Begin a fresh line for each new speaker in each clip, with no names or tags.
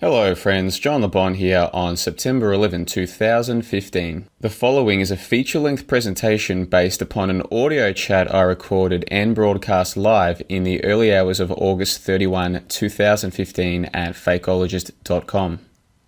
Hello friends, John LeBon here on September 11, 2015. The following is a feature-length presentation based upon an audio chat I recorded and broadcast live in the early hours of August 31, 2015 at fakeologist.com.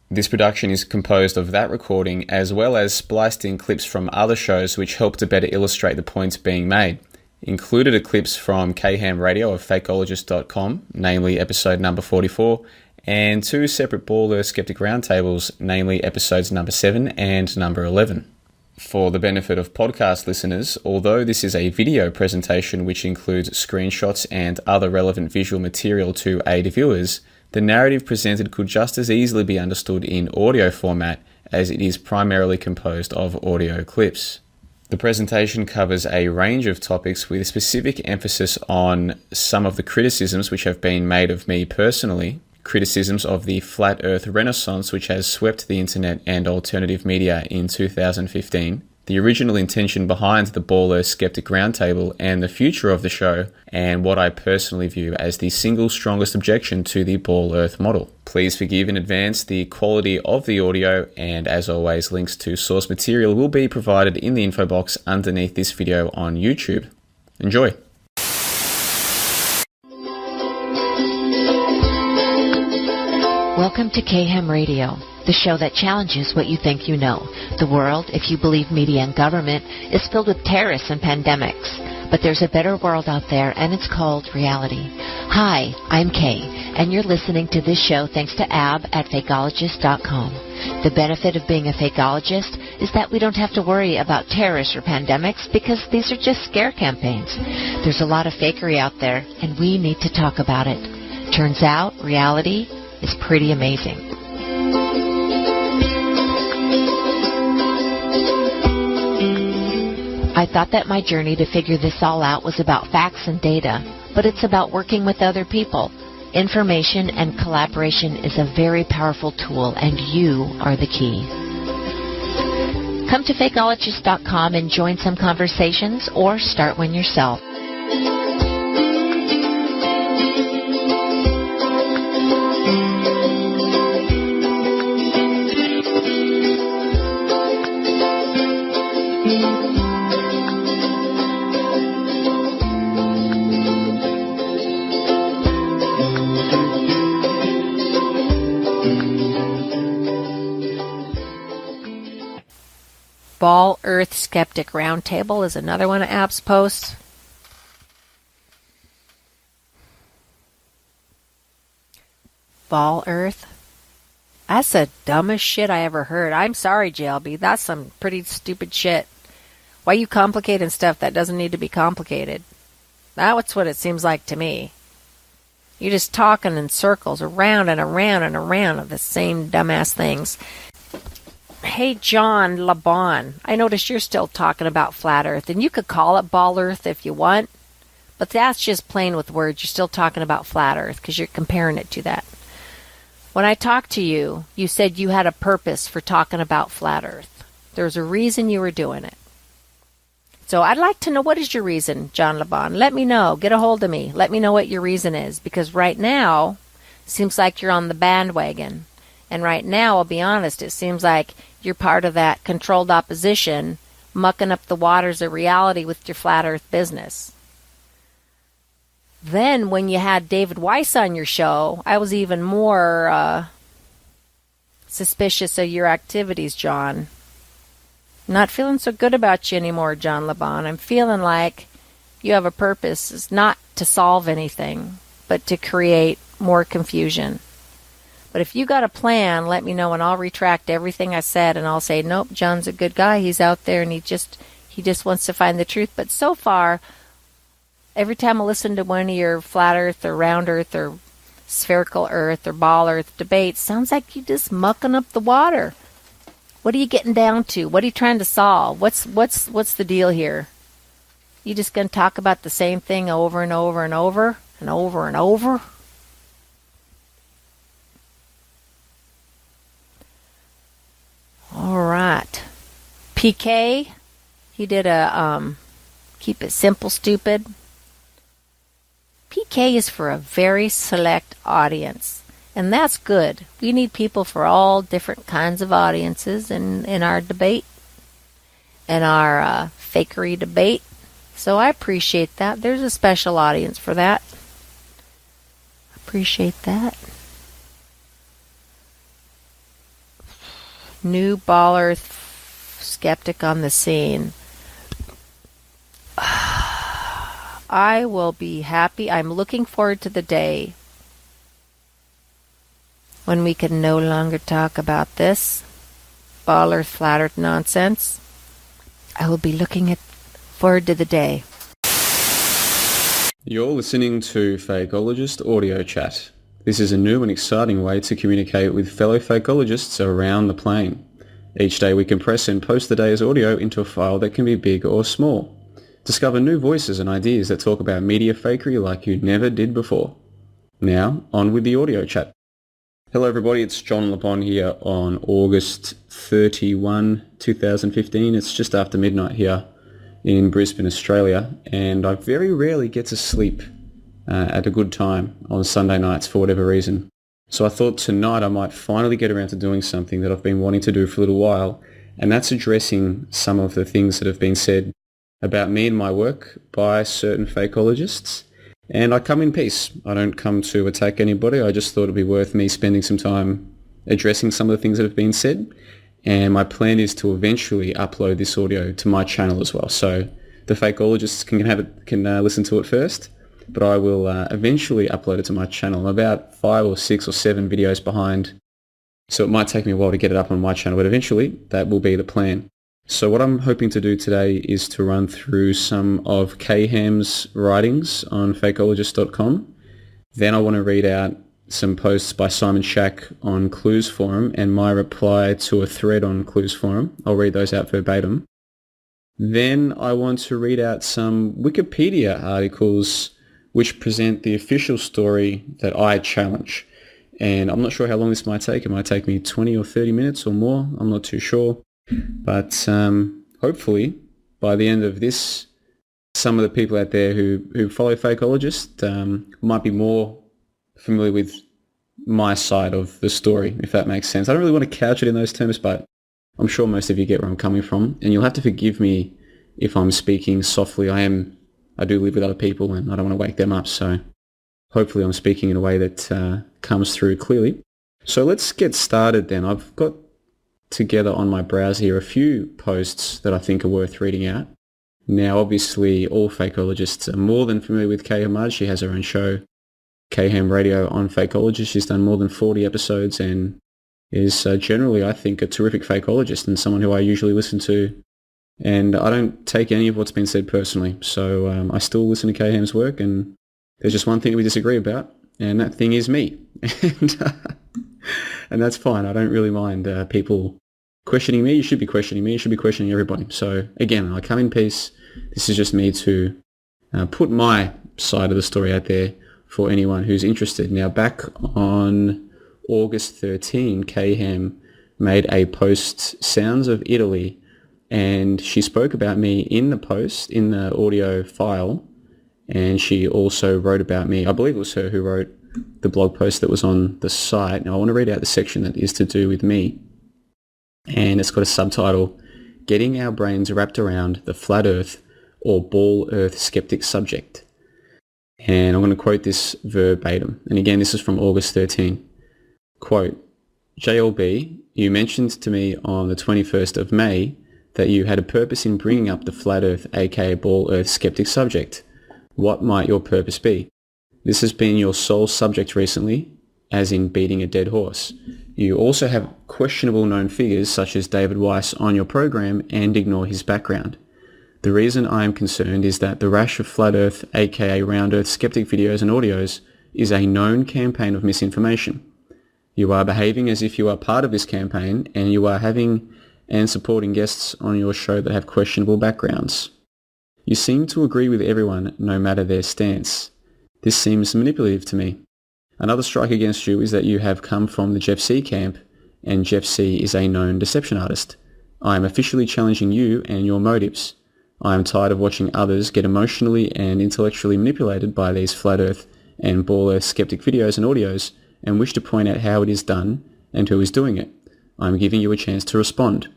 This production is composed of that recording as well as spliced in clips from other shows which help to better illustrate the points being made. Included are clips from KHam Radio of fakeologist.com, namely episode number 44, and two separate Ball Earth Skeptic Roundtables, namely episodes number 7 and number 11. For the benefit of podcast listeners, although this is a video presentation which includes screenshots and other relevant visual material to aid viewers, the narrative presented could just as easily be understood in audio format as it is primarily composed of audio clips. The presentation covers a range of topics with specific emphasis on some of the criticisms which have been made of me personally, criticisms of the flat earth renaissance which has swept the internet and alternative media in 2015, the original intention behind the Ball Earth Skeptic Roundtable and the future of the show, and what I personally view as the single strongest objection to the Ball Earth model. Please forgive in advance the quality of the audio, and as always, links to source material will be provided in the info box underneath this video on YouTube. Enjoy!
Welcome to KHam Radio, the show that challenges what you think you know. The world, if you believe media and government, is filled with terrorists and pandemics. But there's a better world out there, and it's called reality. Hi, I'm Kay, and you're listening to this show thanks to Ab at fakeologist.com. The benefit of being a fakeologist is that we don't have to worry about terrorists or pandemics because these are just scare campaigns. There's a lot of fakery out there, and we need to talk about it. Turns out, reality is pretty amazing. I thought that my journey to figure this all out was about facts and data, but it's about working with other people. Information and collaboration is a very powerful tool, and you are the key. Come to fakeologist.com and join some conversations or start one yourself.
Ball Earth Skeptic Roundtable is another one of Ab's posts. Ball Earth? That's the dumbest shit I ever heard. I'm sorry, JLB. That's some pretty stupid shit. Why you complicating stuff that doesn't need to be complicated? That's what it seems like to me. You're just talking in circles, around and around and around of the same dumbass things. Hey, John LeBon, I noticed you're still talking about flat Earth, and you could call it Ball Earth if you want, but that's just playing with words. You're still talking about flat Earth because you're comparing it to that. When I talked to you, you said you had a purpose for talking about flat Earth. There's a reason you were doing it. So I'd like to know, what is your reason, John LeBon? Let me know. Get a hold of me. Let me know what your reason is, because right now, it seems like you're on the bandwagon. And right now, I'll be honest, it seems like you're part of that controlled opposition, mucking up the waters of reality with your flat Earth business. Then, when you had David Weiss on your show, I was even more suspicious of your activities, John. Not feeling so good about you anymore, John LeBon. I'm feeling like you have a purpose. It's not to solve anything, but to create more confusion. But if you got a plan, let me know, and I'll retract everything I said, and I'll say, nope, John's a good guy. He's out there, and he just wants to find the truth. But so far, every time I listen to one of your flat Earth or round Earth or spherical Earth or ball Earth debates, sounds like you're just mucking up the water. What are you getting down to? What are you trying to solve? What's the deal here? You just going to talk about the same thing over and over and over and over and over? All right. PK, he did a Keep It Simple, Stupid. PK is for a very select audience. And that's good. We need people for all different kinds of audiences in our debate, in our fakery debate. So I appreciate that. There's a special audience for that. Appreciate that. New baller skeptic on the scene. I will be happy. I'm looking forward to the day when we can no longer talk about this baller flat earth nonsense. I will be looking forward to the day.
You're listening to Fakeologist Audio Chat. This is a new and exciting way to communicate with fellow fakeologists around the plane. Each day we compress and post the day's audio into a file that can be big or small. Discover new voices and ideas that talk about media fakery like you never did before. Now, on with the audio chat. Hello everybody, it's John LeBon here on August 31, 2015. It's just after midnight here in Brisbane, Australia, and I very rarely get to sleep at a good time on Sunday nights for whatever reason. So I thought tonight I might finally get around to doing something that I've been wanting to do for a little while, and that's addressing some of the things that have been said about me and my work by certain fakeologists. And I come in peace. I don't come to attack anybody. I just thought it'd be worth me spending some time addressing some of the things that have been said. And my plan is to eventually upload this audio to my channel as well. So the fakeologists can listen to it first, but I will eventually upload it to my channel. I'm about 5 or 6 or 7 videos behind, so it might take me a while to get it up on my channel, but eventually that will be the plan. So what I'm hoping to do today is to run through some of KHam's writings on fakeologist.com. Then I want to read out some posts by Simon Shack on Clues Forum and my reply to a thread on Clues Forum. I'll read those out verbatim. Then I want to read out some Wikipedia articles which present the official story that I challenge. And I'm not sure how long this might take. It might take me 20 or 30 minutes or more. I'm not too sure. But hopefully by the end of this, some of the people out there who follow Fakeologist might be more familiar with my side of the story, if that makes sense. I don't really want to couch it in those terms, but I'm sure most of you get where I'm coming from. And you'll have to forgive me if I'm speaking softly. I do live with other people and I don't want to wake them up. So hopefully I'm speaking in a way that comes through clearly. So let's get started then. I've got together on my browser here a few posts that I think are worth reading out. Now obviously all fakeologists are more than familiar with KHam. She has her own show, KHam Radio on Fakeologist. She's done more than 40 episodes and is generally, I think, a terrific fakeologist and someone who I usually listen to. And I don't take any of what's been said personally. So I still listen to KHam's work, and there's just one thing we disagree about, and that thing is me. And that's fine. I don't really mind people questioning me. You should be questioning me. You should be questioning everybody. So again, I come in peace. This is just me to put my side of the story out there for anyone who's interested. Now, back on August 13, KHam made a post, Sounds of Italy, and she spoke about me in the post, in the audio file, and she also wrote about me. I believe it was her who wrote the blog post that was on the site. Now, I want to read out the section that is to do with me, and it's got a subtitle, Getting Our Brains Wrapped Around the Flat Earth or Ball Earth Skeptic Subject. And I'm going to quote this verbatim. And again, this is from August 13. Quote, JLB, you mentioned to me on the 21st of May that you had a purpose in bringing up the Flat Earth aka Ball Earth Skeptic subject. What might your purpose be? This has been your sole subject recently, as in beating a dead horse. You also have questionable known figures such as David Weiss on your program and ignore his background. The reason I am concerned is that the rash of Flat Earth aka Round Earth skeptic videos and audios is a known campaign of misinformation. You are behaving as if you are part of this campaign, and you are having and supporting guests on your show that have questionable backgrounds. You seem to agree with everyone no matter their stance. This seems manipulative to me. Another strike against you is that you have come from the Jeff C camp, and Jeff C is a known deception artist. I am officially challenging you and your motives. I am tired of watching others get emotionally and intellectually manipulated by these Flat Earth and Ball Earth skeptic videos and audios and wish to point out how it is done and who is doing it. I am giving you a chance to respond.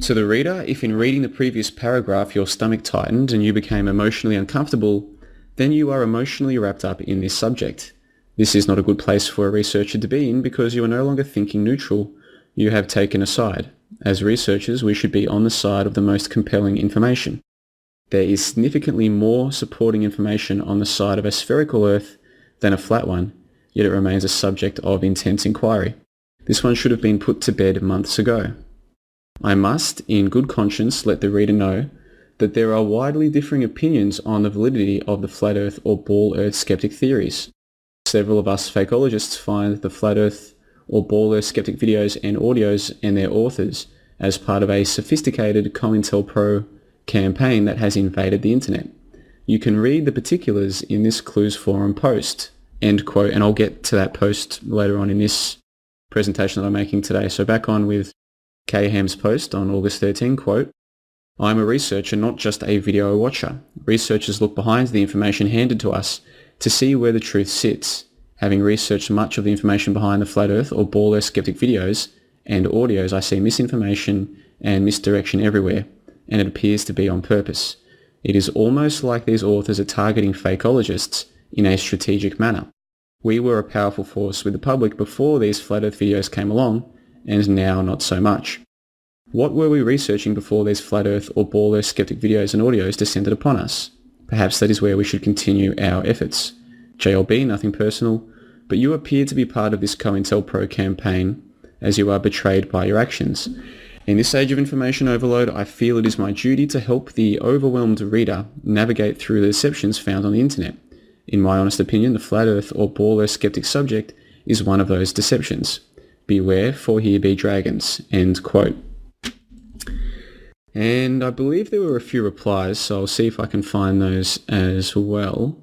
To the reader, if in reading the previous paragraph your stomach tightened and you became emotionally uncomfortable, then you are emotionally wrapped up in this subject. This is not a good place for a researcher to be in because you are no longer thinking neutral. You have taken a side. As researchers, we should be on the side of the most compelling information. There is significantly more supporting information on the side of a spherical Earth than a flat one, yet it remains a subject of intense inquiry. This one should have been put to bed months ago. I must, in good conscience, let the reader know that there are widely differing opinions on the validity of the flat Earth or ball Earth skeptic theories. Several of us fakeologists find the flat Earth or ball Earth skeptic videos and audios and their authors as part of a sophisticated COINTELPRO campaign that has invaded the internet. You can read the particulars in this Clues Forum post, end quote, and I'll get to that post later on in this presentation that I'm making today. So back on with KHam's post on August 13, quote, I'm a researcher, not just a video watcher. Researchers look behind the information handed to us to see where the truth sits. Having researched much of the information behind the flat Earth or ball Earth skeptic videos and audios, I see misinformation and misdirection everywhere, and it appears to be on purpose. It is almost like these authors are targeting fakeologists in a strategic manner. We were a powerful force with the public before these flat Earth videos came along, and now not so much. What were we researching before these flat Earth or ball Earth skeptic videos and audios descended upon us? Perhaps that is where we should continue our efforts. JLB, nothing personal, but you appear to be part of this COINTELPRO campaign as you are betrayed by your actions. In this age of information overload, I feel it is my duty to help the overwhelmed reader navigate through the deceptions found on the internet. In my honest opinion, the flat Earth or ball Earth skeptic subject is one of those deceptions. Beware, for here be dragons, end quote. And I believe there were a few replies, so I'll see if I can find those as well.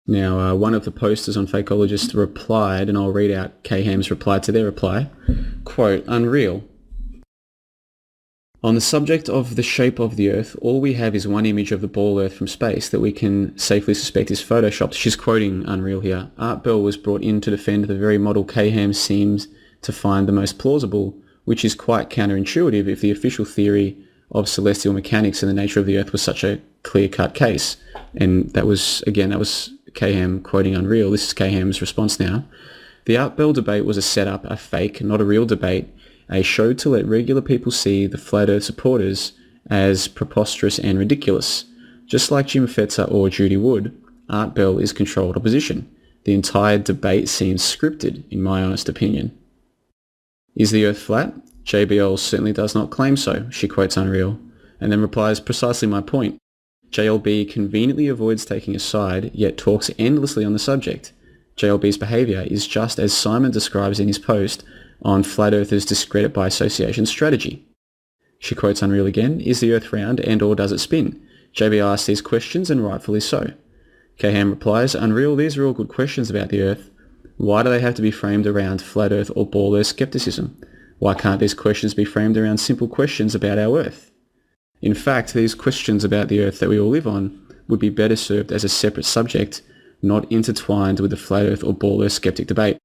Now, one of the posters on Fakeologist replied, and I'll read out KHam's reply to their reply. Quote, unreal. On the subject of the shape of the Earth, all we have is one image of the ball Earth from space that we can safely suspect is photoshopped. She's quoting Unreal here. Art Bell was brought in to defend the very model KHam seems to find the most plausible, which is quite counterintuitive if the official theory of celestial mechanics and the nature of the Earth was such a clear-cut case. And that was KHam quoting Unreal. This is KHam's response now. The Art Bell debate was a setup, a fake, not a real debate, a show to let regular people see the flat Earth supporters as preposterous and ridiculous. Just like Jim Fetzer or Judy Wood, Art Bell is controlled opposition. The entire debate seems scripted, in my honest opinion. Is the Earth flat? JBL certainly does not claim so, she quotes Unreal, and then replies, precisely my point. JLB conveniently avoids taking a side, yet talks endlessly on the subject. JLB's behaviour is just as Simon describes in his post on Flat Earthers' discredit by association strategy. She quotes Unreal again, is the Earth round and or does it spin? JB asks these questions and rightfully so. KHam replies, Unreal, these are all good questions about the Earth. Why do they have to be framed around Flat Earth or ball Earth skepticism? Why can't these questions be framed around simple questions about our Earth? In fact, these questions about the Earth that we all live on would be better served as a separate subject, not intertwined with the Flat Earth or ball Earth skeptic debate.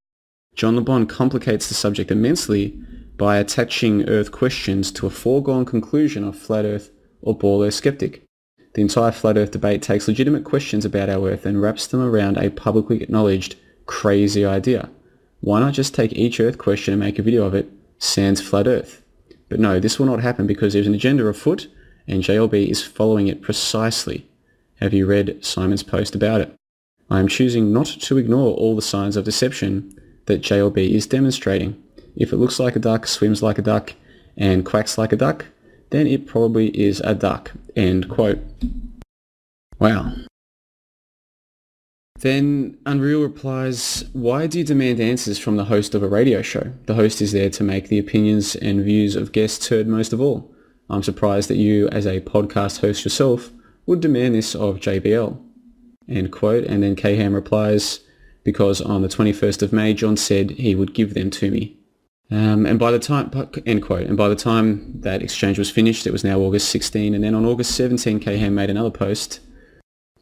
John Le Bon complicates the subject immensely by attaching Earth questions to a foregone conclusion of Flat Earth or ball Earth skeptic. The entire Flat Earth debate takes legitimate questions about our Earth and wraps them around a publicly acknowledged crazy idea. Why not just take each Earth question and make a video of it, sans Flat Earth? But no, this will not happen because there's an agenda afoot and JLB is following it precisely. Have you read Simon's post about it? I am choosing not to ignore all the signs of deception that JLB is demonstrating. If it looks like a duck, swims like a duck, and quacks like a duck, then it probably is a duck. End quote. Wow. Then Unreal replies, why do you demand answers from the host of a radio show? The host is there to make the opinions and views of guests heard most of all. I'm surprised that you, as a podcast host yourself, would demand this of JBL. End quote. And then KHam replies, because on the 21st of May, John said he would give them to me. And by the time, end quote, and by the time that exchange was finished, it was now August 16, and then on August 17, KHam made another post,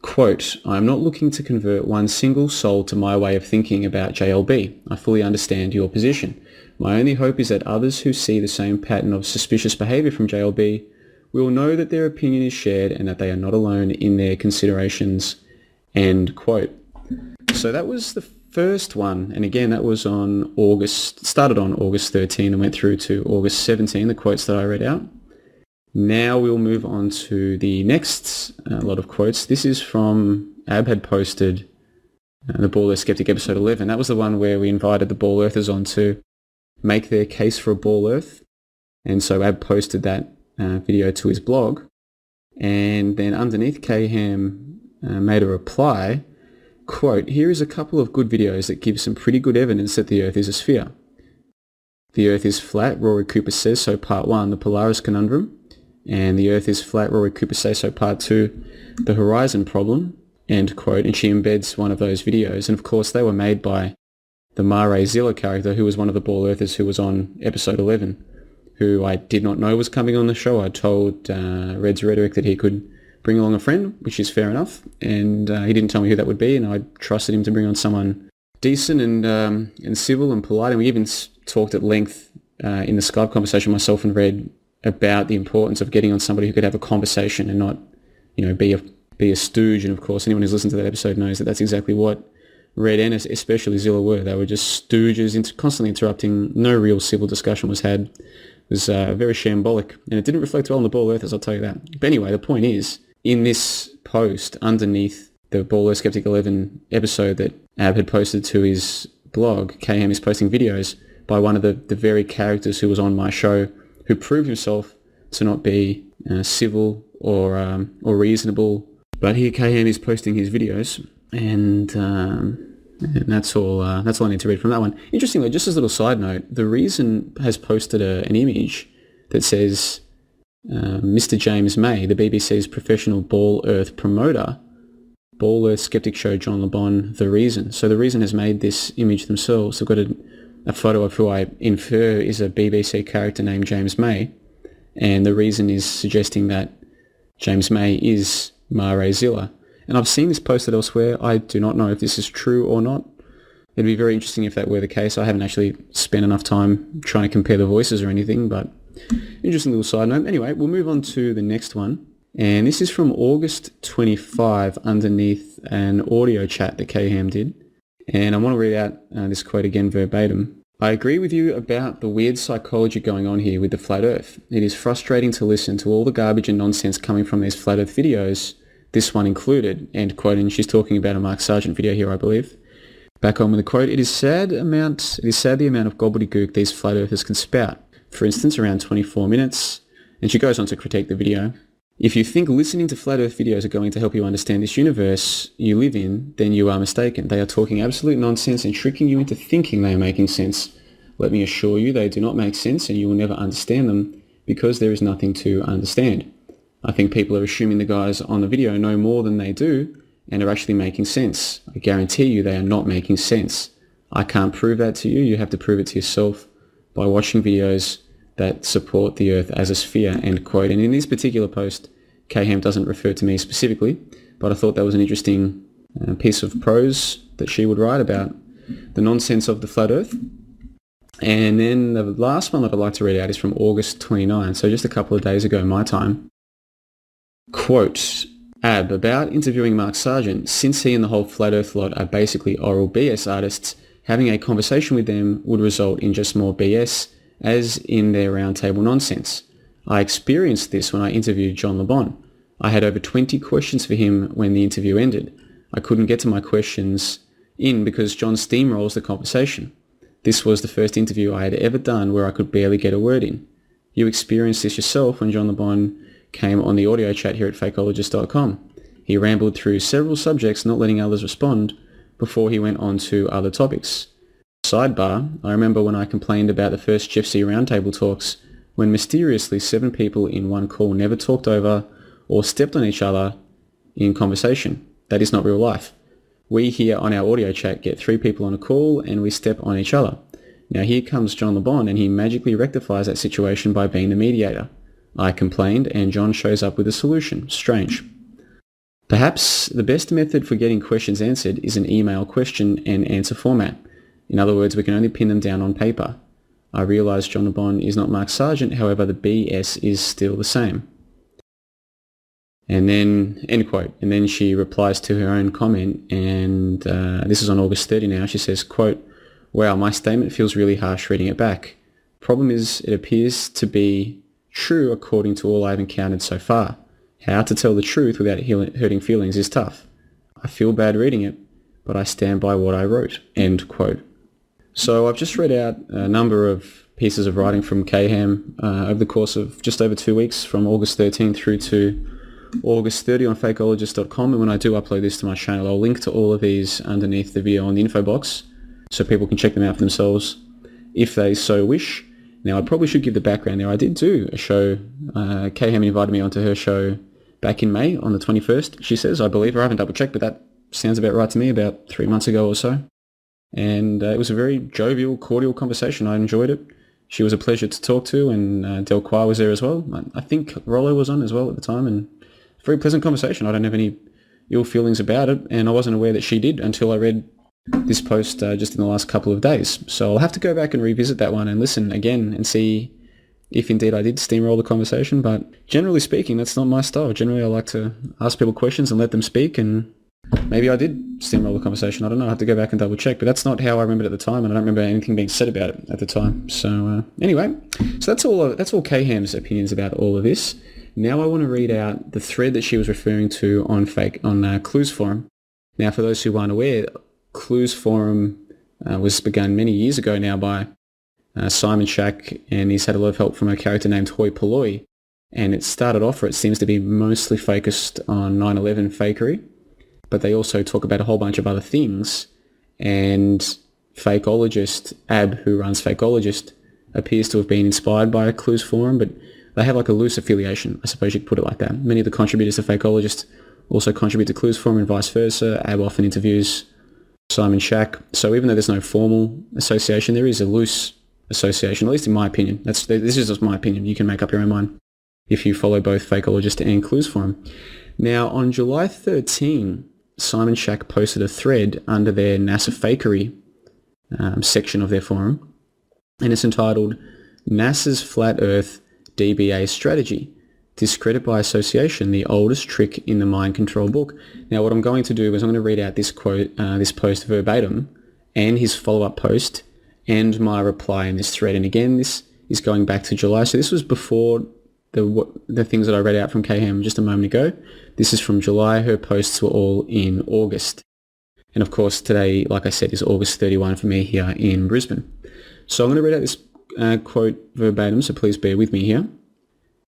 Quote, "I am not looking to convert one single soul to my way of thinking about JLB. I fully understand your position. My only hope is that others who see the same pattern of suspicious behaviour from JLB will know that their opinion is shared and that they are not alone in their considerations." End quote. So that was the first one, and again that was started on August 13 and went through to August 17, the quotes that I read out. Now we'll move on to the next lot of quotes. This is from Ab had posted the Ball Earth Skeptic episode 11. That was the one where we invited the Ball Earthers on to make their case for a Ball Earth. And so Ab posted that video to his blog. And then underneath, KHam made a reply. Quote, "Here is a couple of good videos that give some pretty good evidence that the Earth is a sphere. The Earth is flat, Rory Cooper says so, part 1, the Polaris conundrum. And the Earth is flat, Rory Cooper says so, part 2, the horizon problem." End quote. And she embeds one of those videos. And of course they were made by the Mare Zilla character, who was one of the Ball Earthers who was on episode 11, who I did not know was coming on the show. I told Red's Rhetoric that he could bring along a friend, which is fair enough. And he didn't tell me who that would be, and I trusted him to bring on someone decent and civil and polite. And we even talked at length in the Skype conversation, myself and Red, about the importance of getting on somebody who could have a conversation and not, be a stooge. And of course, anyone who's listened to that episode knows that that's exactly what Red and especially Zilla were. They were just stooges, constantly interrupting. No real civil discussion was had. It was very shambolic, and it didn't reflect well on the Ball Earthers, I'll tell you that. But anyway, the point is, in this post underneath the Ball Earth Skeptic 11 episode that Ab had posted to his blog, KHam is posting videos by one of the very characters who was on my show, who proved himself to not be civil or reasonable. But here KHam is posting his videos, and that's all. That's all I need to read from that one. Interestingly, just as a little side note, The Reason has posted an image that says Mr. James May, the BBC's professional Ball Earth promoter, Ball Earth Skeptic show John Le Bon, The Reason. So The Reason has made this image themselves. They've got a photo of who I infer is a BBC character named James May, and The Reason is suggesting that James May is Mare Zilla. And I've seen this posted elsewhere. I do not know if this is true or not. It'd be very interesting if that were the case. I haven't actually spent enough time trying to compare the voices or anything, but interesting little side note. Anyway, we'll move on to the next one. And this is from August 25 underneath an audio chat that KHam did. And I want to read out this quote again verbatim. "I agree with you about the weird psychology going on here with the flat earth. It is frustrating to listen to all the garbage and nonsense coming from these flat earth videos, this one included." End quote. And she's talking about a Mark Sargent video here, I believe. Back on with the quote. "It is sad the amount of gobbledygook these flat earthers can spout. For instance, around 24 minutes. And she goes on to critique the video. "If you think listening to flat earth videos are going to help you understand this universe you live in, then you are mistaken. They are talking absolute nonsense and tricking you into thinking they are making sense. Let me assure you they do not make sense, and you will never understand them because there is nothing to understand. I think people are assuming the guys on the video know more than they do and are actually making sense. I guarantee you they are not making sense. I can't prove that to you. You have to prove it to yourself by watching videos that support the Earth as a sphere." End quote. And in this particular post, KHam doesn't refer to me specifically, but I thought that was an interesting piece of prose that she would write about the nonsense of the flat Earth. And then the last one that I'd like to read out is from August 29, so just a couple of days ago my time. Quote, "Ab, about interviewing Mark Sargent, since he and the whole flat Earth lot are basically oral BS artists, having a conversation with them would result in just more BS, as in their roundtable nonsense. I experienced this when I interviewed John Le Bon. I had over 20 questions for him when the interview ended. I couldn't get to my questions in because John steamrolls the conversation. This was the first interview I had ever done where I could barely get a word in. You experienced this yourself when John Le Bon came on the audio chat here at fakeologist.com. He rambled through several subjects, not letting others respond, before he went on to other topics. Sidebar, I remember when I complained about the first GFC roundtable talks, when mysteriously 7 people in one call never talked over or stepped on each other in conversation. That is not real life. We here on our audio chat get 3 people on a call and we step on each other. Now here comes John Le Bon and he magically rectifies that situation by being the mediator. I complained and John shows up with a solution. Strange." Perhaps the best method for getting questions answered is an email question and answer format. In other words, we can only pin them down on paper. I realise John Bond is not Mark Sargent, however the BS is still the same. And then, end quote. And then she replies to her own comment, and this is on August 30 now. She says, quote, "Wow, my statement feels really harsh reading it back. Problem is, it appears to be true according to all I've encountered so far. How to tell the truth without hurting feelings is tough. I feel bad reading it, but I stand by what I wrote." End quote. So I've just read out a number of pieces of writing from KHam over the course of just over 2 weeks, from August 13 through to August 30 on fakeologist.com, and when I do upload this to my channel, I'll link to all of these underneath the video on the info box so people can check them out for themselves if they so wish. Now, I probably should give the background there. I did do a show. KHam invited me onto her show back in May on the 21st, she says, I believe her. I haven't double checked, but that sounds about right to me, about 3 months ago or so. And it was a very jovial, cordial conversation. I enjoyed it. She was a pleasure to talk to, and Delquois was there as well. I think Rollo was on as well at the time, and very pleasant conversation. I don't have any ill feelings about it, and I wasn't aware that she did until I read this post just in the last couple of days. So I'll have to go back and revisit that one and listen again and see if indeed I did steamroll the conversation. But generally speaking, that's not my style. Generally, I like to ask people questions and let them speak, and maybe I did steamroll the conversation. I don't know. I have to go back and double check, but that's not how I remembered it at the time, and I don't remember anything being said about it at the time. So anyway, so that's all KHam's opinions about all of this. Now I want to read out the thread that she was referring to on Clues Forum. Now, for those who aren't aware, Clues Forum was begun many years ago now by Simon Shack, and he's had a lot of help from a character named Hoi Polloi. And it started off, or it seems to be mostly focused on 9/11 fakery, but they also talk about a whole bunch of other things. And Fakeologist, Ab, who runs Fakeologist, appears to have been inspired by Clues Forum, but they have like a loose affiliation, I suppose you could put it like that. Many of the contributors to Fakeologist also contribute to Clues Forum and vice versa. Ab often interviews Simon Shack. So even though there's no formal association, there is a loose association, at least in my opinion. This is just my opinion. You can make up your own mind if you follow both Fakeologist and Clues Forum. Now, on July 13, Simon Shack posted a thread under their NASA Fakery section of their forum, and it's entitled NASA's Flat Earth DBA Strategy, Discredit by Association, the Oldest Trick in the Mind Control Book. Now, what I'm going to do is I'm going to read out this quote, this post verbatim, and his follow-up post, and my reply in this thread. And again, this is going back to July, so this was before the things that I read out from KHam just a moment ago. This is from July. Her posts were all in August. And of course, today, like I said, is August 31 for me here in Brisbane. So I'm going to read out this quote verbatim, so please bear with me here.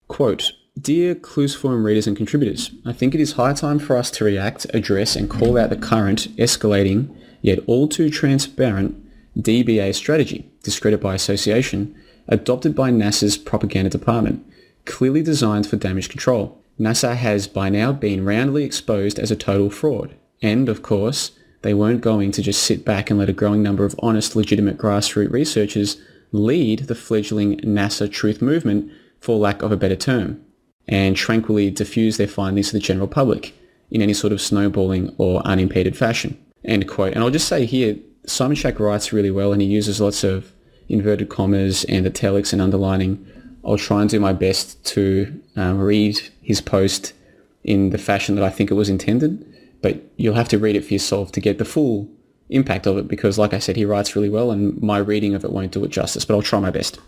Quote, "Dear Clues Forum readers and contributors, I think it is high time for us to react, address and call out the current, escalating, yet all too transparent DBA strategy, discredit by association, adopted by NASA's propaganda department, clearly designed for damage control. NASA has by now been roundly exposed as a total fraud, and of course, they weren't going to just sit back and let a growing number of honest, legitimate grassroots researchers lead the fledgling NASA truth movement, for lack of a better term, and tranquilly diffuse their findings to the general public in any sort of snowballing or unimpeded fashion." End quote. And I'll just say here, Simon Shack writes really well, and he uses lots of inverted commas and italics and underlining. I'll try and do my best to read his post in the fashion that I think it was intended, but you'll have to read it for yourself to get the full impact of it, because like I said, he writes really well and my reading of it won't do it justice, but I'll try my best.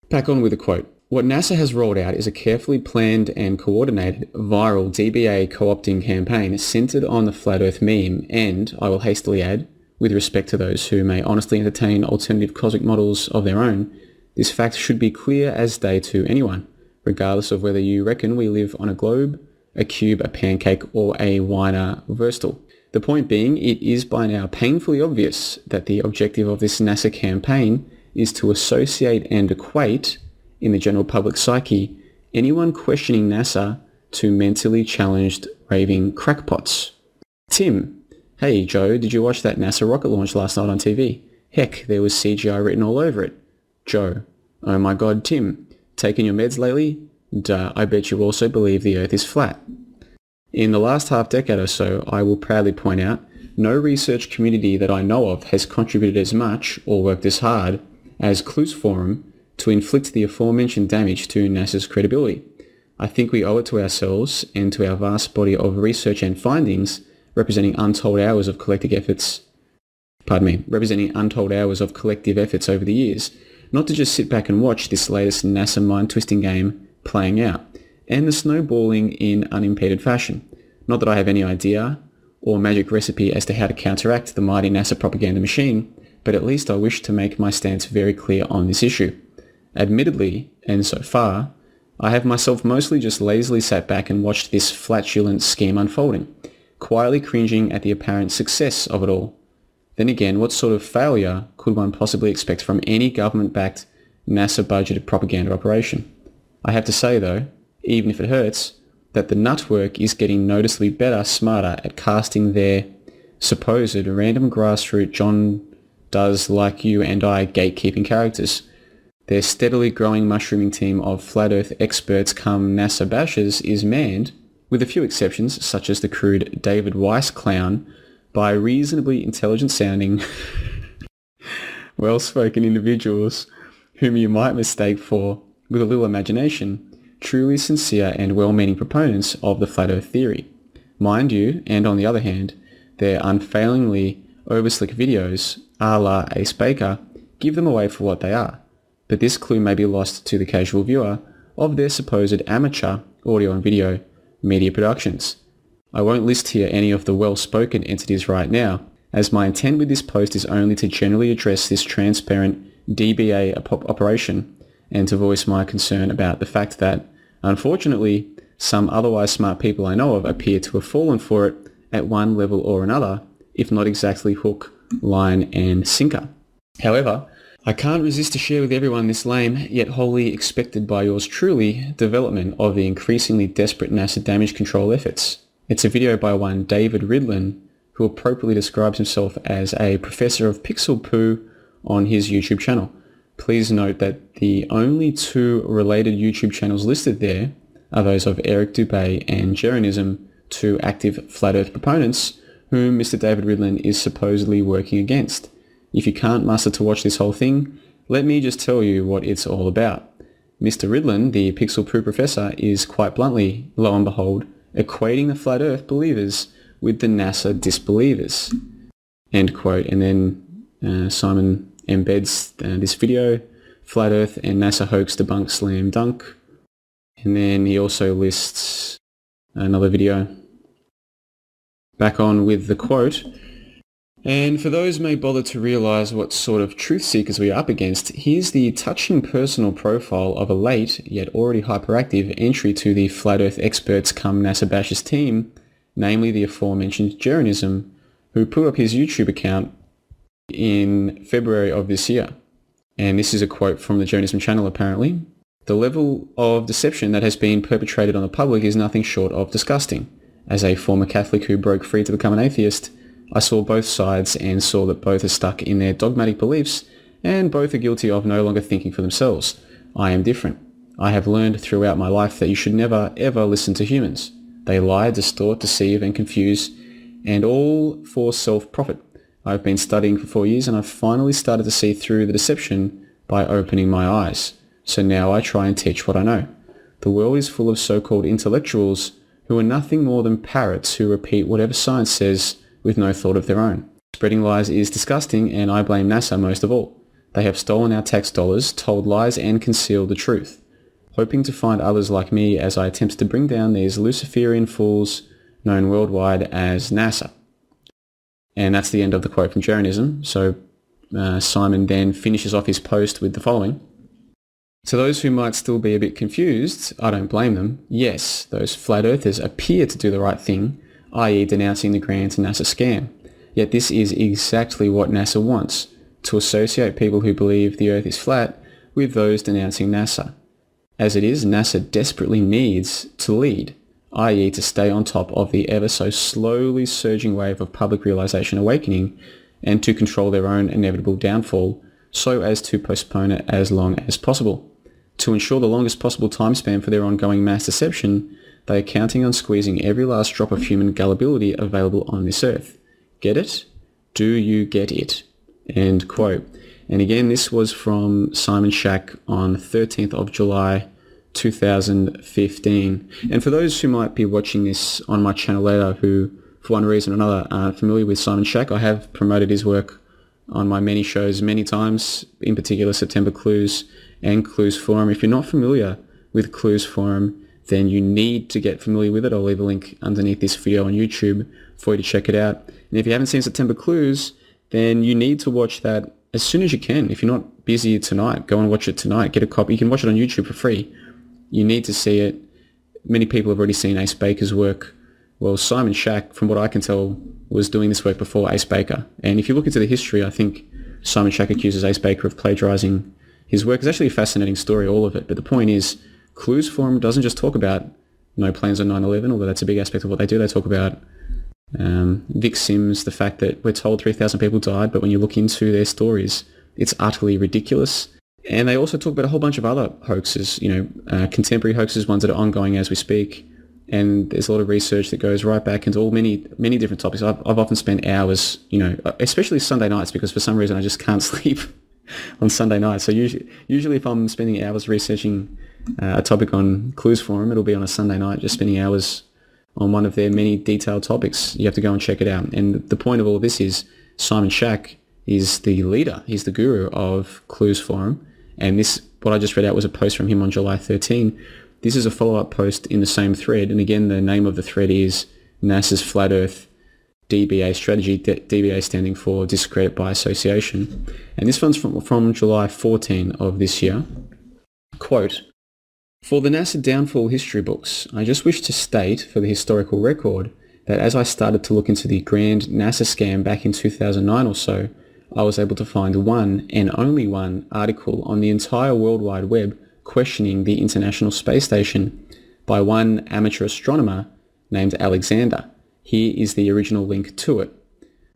Back on with the quote. "What NASA has rolled out is a carefully planned and coordinated viral DBA co-opting campaign centered on the flat earth meme and, I will hastily add, with respect to those who may honestly entertain alternative cosmic models of their own, this fact should be clear as day to anyone, regardless of whether you reckon we live on a globe, a cube, a pancake, or a Wiener Würstel. The point being, it is by now painfully obvious that the objective of this NASA campaign is to associate and equate, in the general public psyche, anyone questioning NASA to mentally challenged raving crackpots. Tim, hey Joe, did you watch that NASA rocket launch last night on TV? Heck, there was CGI written all over it. Joe, oh my god, Tim, taking your meds lately? Duh, I bet you also believe the Earth is flat. In the last half decade or so, I will proudly point out, no research community that I know of has contributed as much or worked as hard as Clues Forum to inflict the aforementioned damage to NASA's credibility. I think we owe it to ourselves and to our vast body of research and findings representing untold hours of collective efforts over the years, not to just sit back and watch this latest NASA mind-twisting game playing out, and the snowballing in unimpeded fashion. Not that I have any idea or magic recipe as to how to counteract the mighty NASA propaganda machine, but at least I wish to make my stance very clear on this issue. Admittedly, and so far, I have myself mostly just lazily sat back and watched this flatulent scheme unfolding, quietly cringing at the apparent success of it all. Then again, what sort of failure could one possibly expect from any government-backed, NASA-budgeted propaganda operation? I have to say though, even if it hurts, that the nutwork is getting noticeably better, smarter at casting their supposed random grassroots John does like you and I gatekeeping characters. Their steadily growing mushrooming team of flat earth experts come NASA bashers is manned, with a few exceptions such as the crude David Weiss clown, by reasonably intelligent sounding, well-spoken individuals whom you might mistake for, with a little imagination, truly sincere and well-meaning proponents of the flat earth theory. Mind you, and on the other hand, their unfailingly overslick videos, a la Ace Baker, give them away for what they are. But this clue may be lost to the casual viewer of their supposed amateur audio and video media productions. I won't list here any of the well-spoken entities right now, as my intent with this post is only to generally address this transparent DBA operation and to voice my concern about the fact that, unfortunately, some otherwise smart people I know of appear to have fallen for it at one level or another, if not exactly hook, line and sinker. However, I can't resist to share with everyone this lame, yet wholly expected by yours truly, development of the increasingly desperate NASA damage control efforts. It's a video by one David Ridlin, who appropriately describes himself as a professor of pixel poo on his YouTube channel. Please note that the only two related YouTube channels listed there are those of Eric Dubay and Jeranism, two active flat earth proponents whom Mr. David Ridlin is supposedly working against. If you can't muster to watch this whole thing, let me just tell you what it's all about. Mr. Ridlin, the pixel poo professor, is quite bluntly, lo and behold, equating the flat earth believers with the NASA disbelievers. End quote. And then Simon embeds this video, flat earth and NASA hoax debunk slam dunk. And then he also lists another video back on with the quote. And for those who may bother to realise what sort of truth seekers we are up against, here's the touching personal profile of a late, yet already hyperactive, entry to the Flat Earth Experts come NASA Bashers team, namely the aforementioned Jeranism, who put up his YouTube account in February of this year. And this is a quote from the Jeranism channel apparently. The level of deception that has been perpetrated on the public is nothing short of disgusting. As a former Catholic who broke free to become an atheist, I saw both sides and saw that both are stuck in their dogmatic beliefs and both are guilty of no longer thinking for themselves. I am different. I have learned throughout my life that you should never ever listen to humans. They lie, distort, deceive and confuse, and all for self-profit. I've been studying for 4 years and I've finally started to see through the deception by opening my eyes. So now I try and teach what I know. The world is full of so-called intellectuals who are nothing more than parrots who repeat whatever science says with no thought of their own. Spreading lies is disgusting, and I blame NASA most of all. They have stolen our tax dollars, told lies and concealed the truth, hoping to find others like me as I attempt to bring down these Luciferian fools known worldwide as NASA. And that's the end of the quote from Jeranism. So Simon then finishes off his post with the following. To those who might still be a bit confused, I don't blame them. Yes, those flat earthers appear to do the right thing, i.e. denouncing the grand NASA scam. Yet this is exactly what NASA wants, to associate people who believe the Earth is flat with those denouncing NASA. As it is, NASA desperately needs to lead, i.e. to stay on top of the ever so slowly surging wave of public realization awakening and to control their own inevitable downfall so as to postpone it as long as possible. To ensure the longest possible time span for their ongoing mass deception, they are counting on squeezing every last drop of human gullibility available on this earth. Get it? Do you get it? End quote. And again, this was from Simon Shack on 13th of July 2015. And for those who might be watching this on my channel later who, for one reason or another, aren't familiar with Simon Shack, I have promoted his work on my many shows many times, in particular September Clues and Clues Forum. If you're not familiar with Clues Forum, then you need to get familiar with it. I'll leave a link underneath this video on YouTube for you to check it out. And if you haven't seen September Clues, then you need to watch that as soon as you can. If you're not busy tonight, go and watch it tonight. Get a copy. You can watch it on YouTube for free. You need to see it. Many people have already seen Ace Baker's work. Well, Simon Shack, from what I can tell, was doing this work before Ace Baker. And if you look into the history, I think Simon Shack accuses Ace Baker of plagiarizing his work. It's actually a fascinating story, all of it. But the point is, Clues Forum doesn't just talk about no planes on 9/11, although that's a big aspect of what they do. They talk about Vic Sims, the fact that we're told 3,000 people died, but when you look into their stories, it's utterly ridiculous. And they also talk about a whole bunch of other hoaxes, contemporary hoaxes, ones that are ongoing as we speak. And there's a lot of research that goes right back into many different topics. I've often spent hours, especially Sunday nights, because for some reason I just can't sleep on Sunday nights. So usually if I'm spending hours researching a topic on Clues Forum, it'll be on a Sunday night, just spending hours on one of their many detailed topics. You have to go and check it out. And the point of all of this is Simon Shack is the leader. He's the guru of Clues Forum. And this, what I just read out, was a post from him on July 13. This is a follow-up post in the same thread. And again, the name of the thread is NASA's Flat Earth DBA strategy, DBA standing for discredit by association. And this one's from July 14 of this year. Quote, "For the NASA downfall history books, I just wish to state for the historical record that as I started to look into the grand NASA scam back in 2009 or so, I was able to find one and only one article on the entire World Wide Web questioning the International Space Station by one amateur astronomer named Alexander. Here is the original link to it.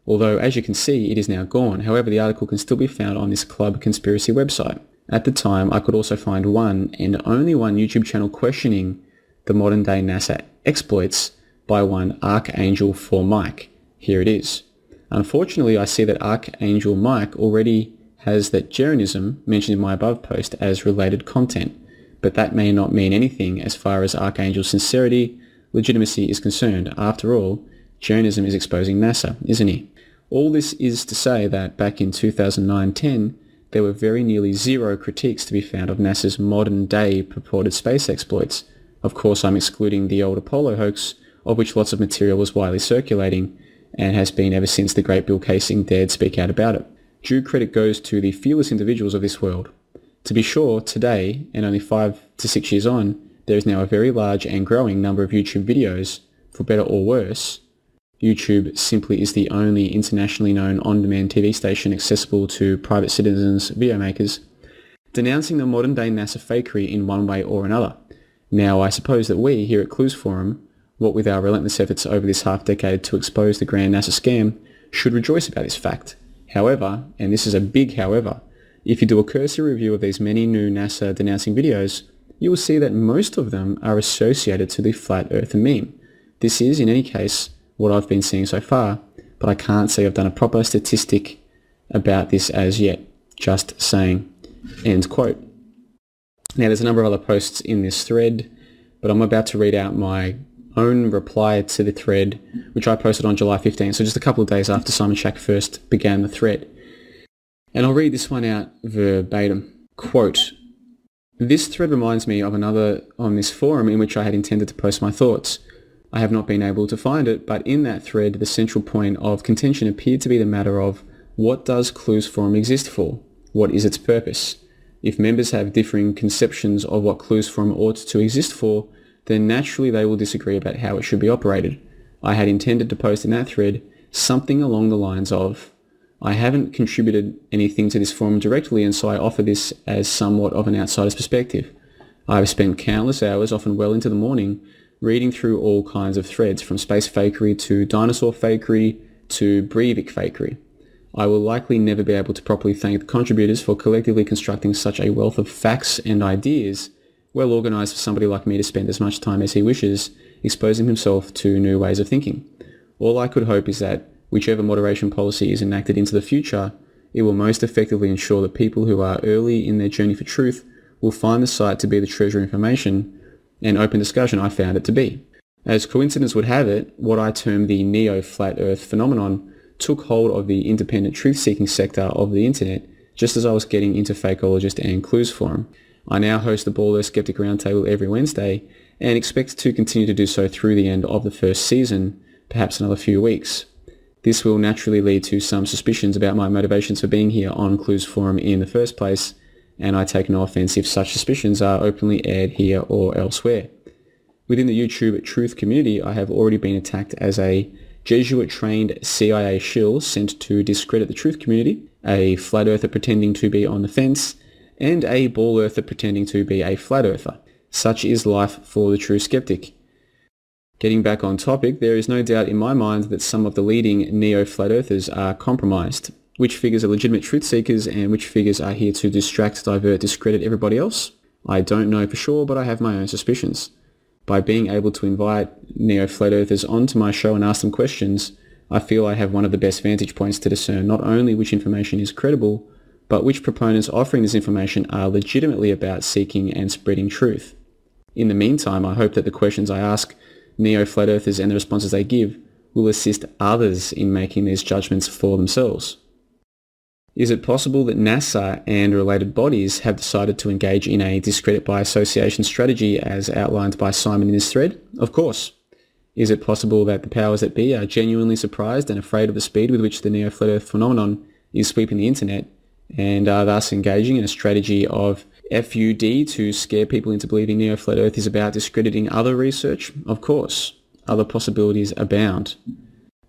Although, as you can see, it is now gone. However, the article can still be found on this Club Conspiracy website. At the time, I could also find one and only one YouTube channel questioning the modern-day NASA exploits by one Archangel for Mike. Here it is. Unfortunately, I see that Archangel Mike already has that Jeranism mentioned in my above post as related content, but that may not mean anything as far as Archangel's sincerity, legitimacy is concerned. After all, Jeranism is exposing NASA, isn't he? All this is to say that back in 2009-10, there were very nearly zero critiques to be found of NASA's modern-day purported space exploits. Of course, I'm excluding the old Apollo hoax, of which lots of material was widely circulating, and has been ever since the great Bill Casing dared speak out about it. Due credit goes to the fearless individuals of this world. To be sure, today, and only 5 to 6 years on, there is now a very large and growing number of YouTube videos, for better or worse. YouTube simply is the only internationally known on-demand TV station accessible to private citizens, video makers, denouncing the modern-day NASA fakery in one way or another. Now, I suppose that we, here at Clues Forum, what with our relentless efforts over this half-decade to expose the grand NASA scam, should rejoice about this fact. However, and this is a big however, if you do a cursory review of these many new NASA denouncing videos, you will see that most of them are associated to the Flat Earth meme. This is, in any case, what I've been seeing so far, but I can't say I've done a proper statistic about this as yet. Just saying. End quote. Now, there's a number of other posts in this thread, but I'm about to read out my own reply to the thread, which I posted on July 15, so just a couple of days after Simon Shack first began the thread. And I'll read this one out verbatim. Quote, "This thread reminds me of another on this forum in which I had intended to post my thoughts. I have not been able to find it, but in that thread, the central point of contention appeared to be the matter of what does Clues Forum exist for? What is its purpose? If members have differing conceptions of what Clues Forum ought to exist for, then naturally they will disagree about how it should be operated. I had intended to post in that thread something along the lines of, I haven't contributed anything to this forum directly, and so I offer this as somewhat of an outsider's perspective. I have spent countless hours, often well into the morning, reading through all kinds of threads, from space fakery to dinosaur fakery to Breivik fakery. I will likely never be able to properly thank the contributors for collectively constructing such a wealth of facts and ideas, well organised for somebody like me to spend as much time as he wishes, exposing himself to new ways of thinking. All I could hope is that, whichever moderation policy is enacted into the future, it will most effectively ensure that people who are early in their journey for truth will find the site to be the treasure of information and open discussion I found it to be. As coincidence would have it, what I term the neo-flat earth phenomenon took hold of the independent truth-seeking sector of the internet just as I was getting into Fakeologist and Clues Forum. I now host the Ball Earth Skeptic Roundtable every Wednesday and expect to continue to do so through the end of the first season, perhaps another few weeks. This will naturally lead to some suspicions about my motivations for being here on Clues Forum in the first place, and I take no offence if such suspicions are openly aired here or elsewhere. Within the YouTube truth community, I have already been attacked as a Jesuit-trained CIA shill sent to discredit the truth community, a flat earther pretending to be on the fence, and a ball earther pretending to be a flat earther. Such is life for the true skeptic. Getting back on topic, there is no doubt in my mind that some of the leading neo-flat earthers are compromised. Which figures are legitimate truth seekers and which figures are here to distract, divert, discredit everybody else? I don't know for sure, but I have my own suspicions. By being able to invite neo-flat earthers onto my show and ask them questions, I feel I have one of the best vantage points to discern not only which information is credible, but which proponents offering this information are legitimately about seeking and spreading truth. In the meantime, I hope that the questions I ask neo-flat earthers and the responses they give will assist others in making these judgments for themselves. Is it possible that NASA and related bodies have decided to engage in a discredit by association strategy as outlined by Simon in this thread? Of course. Is it possible that the powers that be are genuinely surprised and afraid of the speed with which the neo-flat earth phenomenon is sweeping the internet and are thus engaging in a strategy of FUD to scare people into believing neo-flat earth is about discrediting other research? Of course. Other possibilities abound.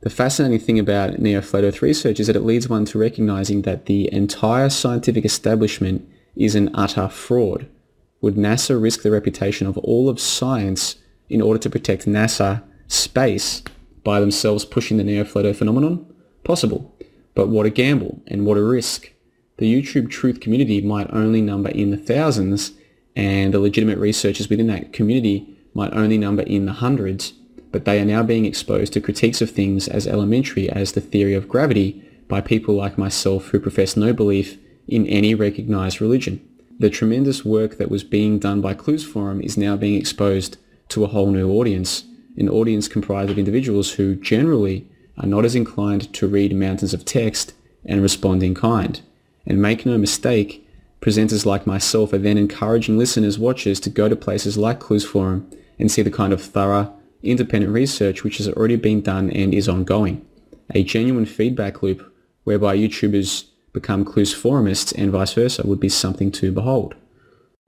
The fascinating thing about neo-flat earth research is that it leads one to recognizing that the entire scientific establishment is an utter fraud. Would NASA risk the reputation of all of science in order to protect NASA space by themselves pushing the neo-flat earth phenomenon? Possible. But what a gamble and what a risk. The YouTube truth community might only number in the thousands, and the legitimate researchers within that community might only number in the hundreds, but they are now being exposed to critiques of things as elementary as the theory of gravity by people like myself who profess no belief in any recognized religion. The tremendous work that was being done by Clues Forum is now being exposed to a whole new audience, an audience comprised of individuals who generally are not as inclined to read mountains of text and respond in kind. And make no mistake, presenters like myself are then encouraging listeners, watchers to go to places like Clues Forum and see the kind of thorough, independent research which has already been done and is ongoing. A genuine feedback loop whereby YouTubers become Clues Forumists and vice versa would be something to behold.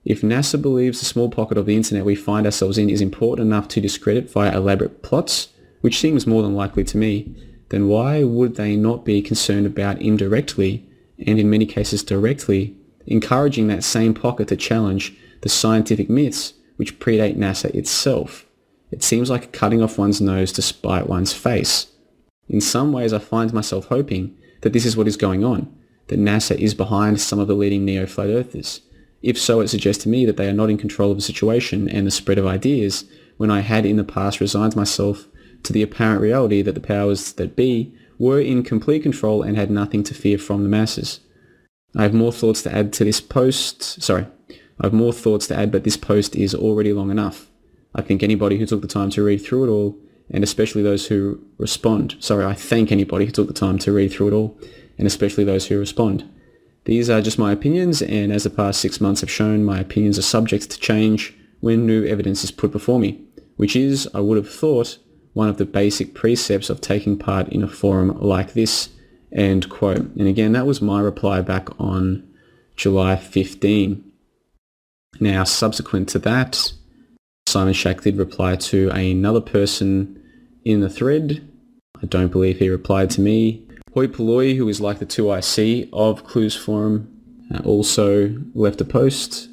If NASA believes the small pocket of the internet we find ourselves in is important enough to discredit via elaborate plots, which seems more than likely to me, then why would they not be concerned about indirectly, and in many cases directly, encouraging that same pocket to challenge the scientific myths which predate NASA itself? It seems like cutting off one's nose to spite one's face. In some ways, I find myself hoping that this is what is going on, that NASA is behind some of the leading neo-flat earthers. If so, it suggests to me that they are not in control of the situation and the spread of ideas, when I had in the past resigned myself to the apparent reality that the powers that be were in complete control and had nothing to fear from the masses. I have more thoughts to add, but this post is already long enough. I thank anybody who took the time to read through it all, and especially those who respond. I thank anybody who took the time to read through it all, and especially those who respond. These are just my opinions, and as the past 6 months have shown, my opinions are subject to change when new evidence is put before me, which is, I would have thought, one of the basic precepts of taking part in a forum like this, end quote. And again, that was my reply back on July 15. Now, subsequent to that, Simon Shack did reply to another person in the thread. I don't believe he replied to me. Hoi Polloi, who is like the 2IC of Clues Forum, also left a post.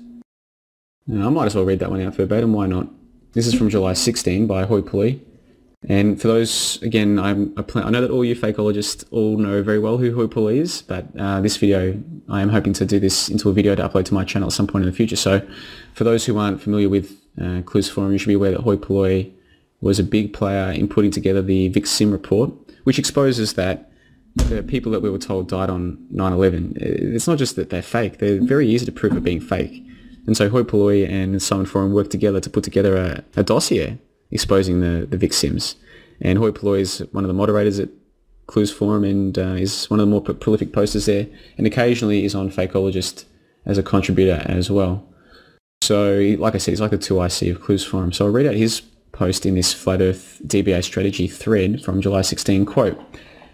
Now, I might as well read that one out verbatim, why not? This is from July 16 by Hoi Polloi. And for those, again, I know that all you fakeologists all know very well who hoi polloi is, but this video, I am hoping to do this into a video to upload to my channel at some point in the future. So for those who aren't familiar with Clues Forum, you should be aware that hoi polloi was a big player in putting together the VicSim report, which exposes that the people that we were told died on 9/11, it's not just that they're fake, they're very easy to prove of being fake. And so hoi polloi and Simon Forum worked together to put together a dossier exposing the VicSims. And hoi polloi is one of the moderators at Clues Forum and is one of the more prolific posters there, and occasionally is on Fakeologist as a contributor as well. So, like I said, he's like the 2IC of Clues Forum. So I'll read out his post in this Flat Earth DBA strategy thread from July 16, quote,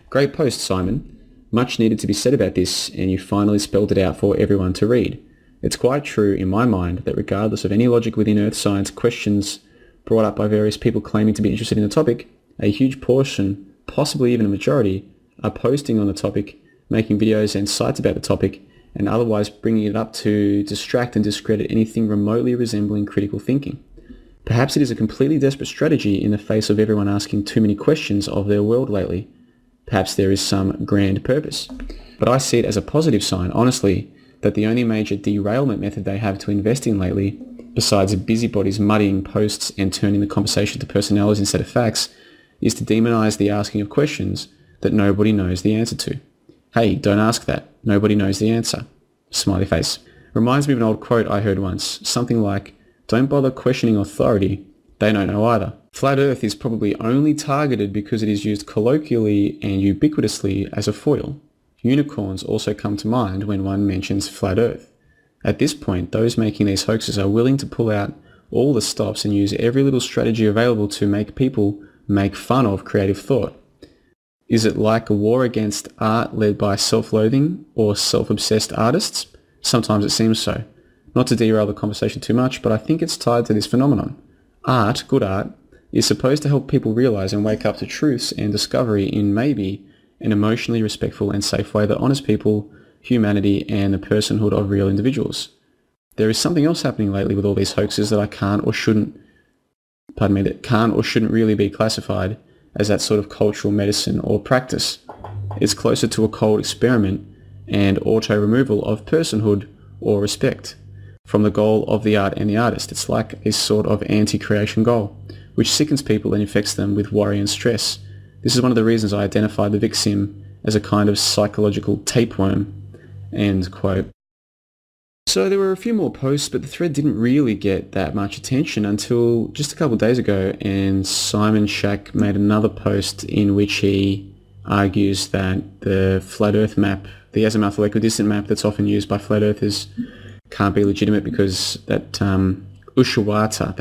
"Great post, Simon. Much needed to be said about this, and you finally spelled it out for everyone to read. It's quite true in my mind that regardless of any logic within earth science questions brought up by various people claiming to be interested in the topic, a huge portion, possibly even a majority, are posting on the topic, making videos and sites about the topic, and otherwise bringing it up to distract and discredit anything remotely resembling critical thinking. Perhaps it is a completely desperate strategy in the face of everyone asking too many questions of their world lately. Perhaps there is some grand purpose. But I see it as a positive sign, honestly, that the only major derailment method they have to invest in lately, besides busybodies muddying posts and turning the conversation to personalities instead of facts, is to demonize the asking of questions that nobody knows the answer to. Hey, don't ask that. Nobody knows the answer. Smiley face. Reminds me of an old quote I heard once, something like, don't bother questioning authority, they don't know either. Flat Earth is probably only targeted because it is used colloquially and ubiquitously as a foil. Unicorns also come to mind when one mentions Flat Earth. At this point, those making these hoaxes are willing to pull out all the stops and use every little strategy available to make people make fun of creative thought. Is it like a war against art led by self-loathing or self-obsessed artists? Sometimes it seems so. Not to derail the conversation too much, but I think it's tied to this phenomenon. Art, good art, is supposed to help people realize and wake up to truths and discovery in maybe an emotionally respectful and safe way that honors people, humanity, and the personhood of real individuals. There is something else happening lately with all these hoaxes that can't or shouldn't really be classified as that sort of cultural medicine or practice. It's closer to a cold experiment and auto-removal of personhood or respect from the goal of the art and the artist. It's like a sort of anti-creation goal, which sickens people and infects them with worry and stress. This is one of the reasons I identified the VicSim as a kind of psychological tapeworm." End quote. So there were a few more posts, but the thread didn't really get that much attention until just a couple of days ago, and Simon Shack made another post in which he argues that the Flat Earth map, the azimuth equidistant map that's often used by Flat Earthers, can't be legitimate because that Ushuaia,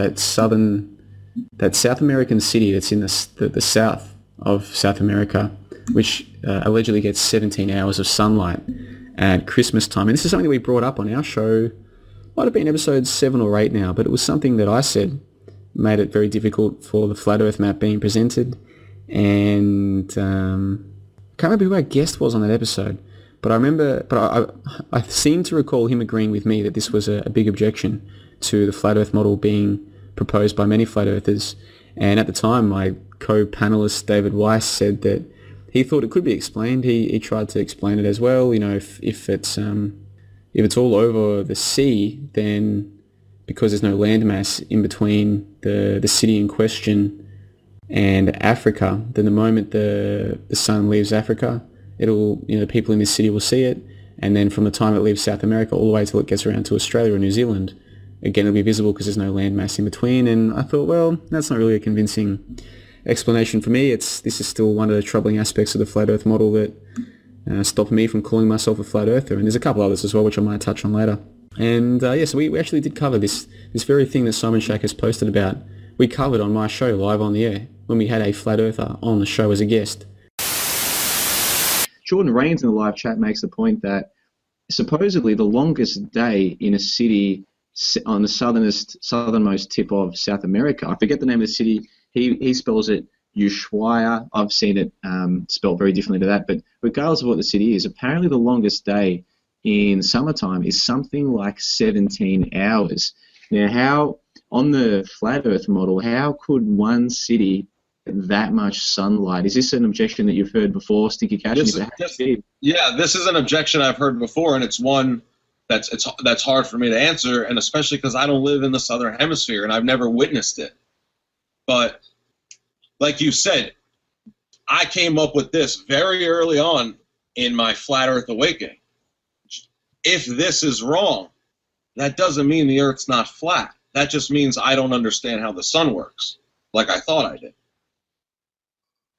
that South American city that's in the south of South America, which allegedly gets 17 hours of sunlight at Christmas time. And this is something that we brought up on our show, might have been episode 7 or 8 now, but it was something that I said made it very difficult for the Flat Earth map being presented. And I can't remember who our guest was on that episode, but I seem to recall him agreeing with me that this was a big objection to the Flat Earth model being proposed by many Flat Earthers. And at the time, my co-panelist David Weiss said that he thought it could be explained. He tried to explain it as well. You know, if it's all over the sea, then because there's no landmass in between the city in question and Africa, then the moment the sun leaves Africa, the people in this city will see it, and then from the time it leaves South America all the way till it gets around to Australia or New Zealand, again it'll be visible because there's no landmass in between. And I thought, well, that's not really a convincing explanation for me. This is still one of the troubling aspects of the Flat Earth model that stopped me from calling myself a Flat Earther, and there's a couple others as well which I might touch on later. And so we actually did cover this very thing that Simon Shack has posted about. We covered on my show live on the air when we had a Flat Earther on the show as a guest. Jordan Rains in the live chat makes the point that supposedly the longest day in a city on the southernmost tip of South America, I forget the name of the city, he spells it Ushuaia. I've seen it spelled very differently to that, but regardless of what the city is, apparently the longest day in summertime is something like 17 hours. Now, how on the Flat Earth model, how could one city that much sunlight? Is this an objection that you've heard before, Sticky Cash?
This is an objection I've heard before, and it's one that's hard for me to answer, and especially because I don't live in the southern hemisphere and I've never witnessed it. But like you said, I came up with this very early on in my flat Earth awakening. If this is wrong, that doesn't mean the Earth's not flat. That just means I don't understand how the sun works, like I thought I did.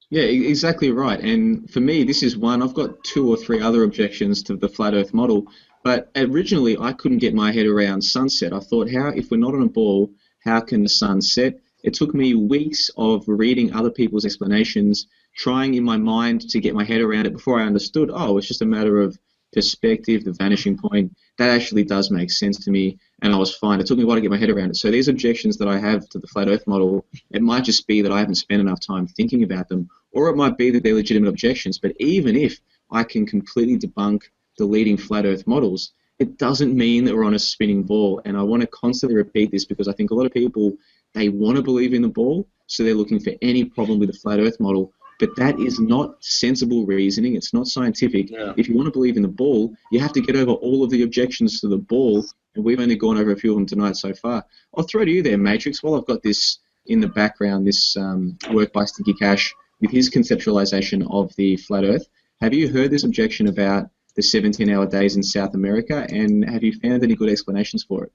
Yeah, exactly right. And for me, this is one. I've got 2 or 3 other objections to the flat Earth model. But originally, I couldn't get my head around sunset. I thought, if we're not on a ball, how can the sun set? It took me weeks of reading other people's explanations, trying in my mind to get my head around it before I understood, it's just a matter of perspective, the vanishing point. That actually does make sense to me, and I was fine. It took me a while to get my head around it. So these objections that I have to the flat Earth model, it might just be that I haven't spent enough time thinking about them, or it might be that they're legitimate objections. But even if I can completely debunk the leading flat Earth models, it doesn't mean that we're on a spinning ball. And I want to constantly repeat this because I think a lot of people, they want to believe in the ball, so they're looking for any problem with the flat Earth model. But that is not sensible reasoning. It's not scientific. Yeah. If you want to believe in the ball, you have to get over all of the objections to the ball, and we've only gone over a few of them tonight so far. I'll throw to you there, Matrix, while I've got this in the background, this work by Sticky Cash with his conceptualization of the flat Earth. Have you heard this objection about the 17-hour days in South America, and have you found any good explanations for it?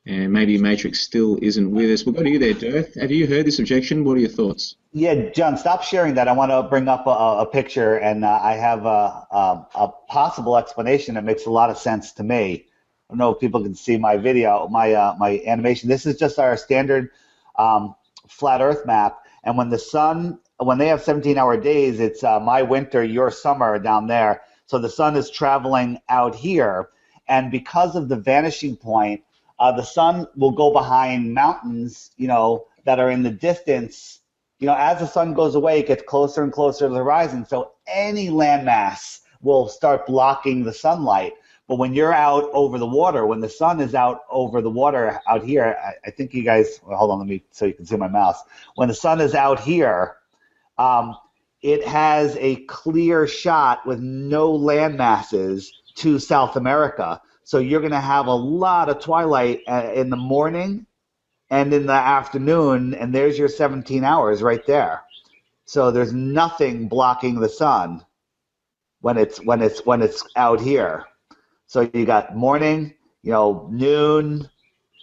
And maybe Matrix still isn't with us. We'll go to you there, Dirth. Have you heard this objection? What are your thoughts?
Yeah, John, stop sharing that. I want to bring up a picture, and I have a possible explanation that makes a lot of sense to me. I don't know if people can see my video, my animation. This is just our standard flat Earth map, and when they have 17-hour days, it's my winter, your summer down there. So the sun is traveling out here, and because of the vanishing point, the sun will go behind mountains, that are in the distance. As the sun goes away, it gets closer and closer to the horizon. So any landmass will start blocking the sunlight. But when you're out over the water, when the sun is out over the water out here, I think you guys, hold on, so you can see my mouse. When the sun is out here, it has a clear shot with no land masses to South America. So you're going to have a lot of twilight in the morning and in the afternoon, and there's your 17 hours right there. So there's nothing blocking the sun when it's out here. So you got morning, noon,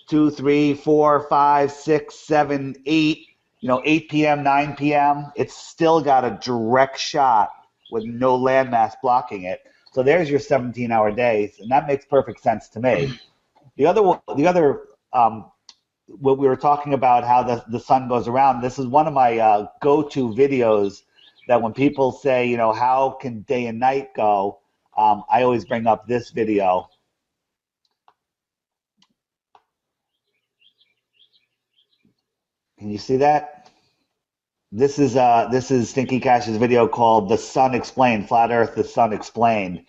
2, 3, 4, 5, 6, 7, 8, 8 p.m., 9 p.m. It's still got a direct shot with no landmass blocking it. So there's your 17-hour days, and that makes perfect sense to me. The other, what we were talking about, how the sun goes around. This is one of my go-to videos that when people say, how can day and night go, I always bring up this video. Can you see that? This is Stinky Cash's video called "The Sun Explained," Flat Earth, The Sun Explained,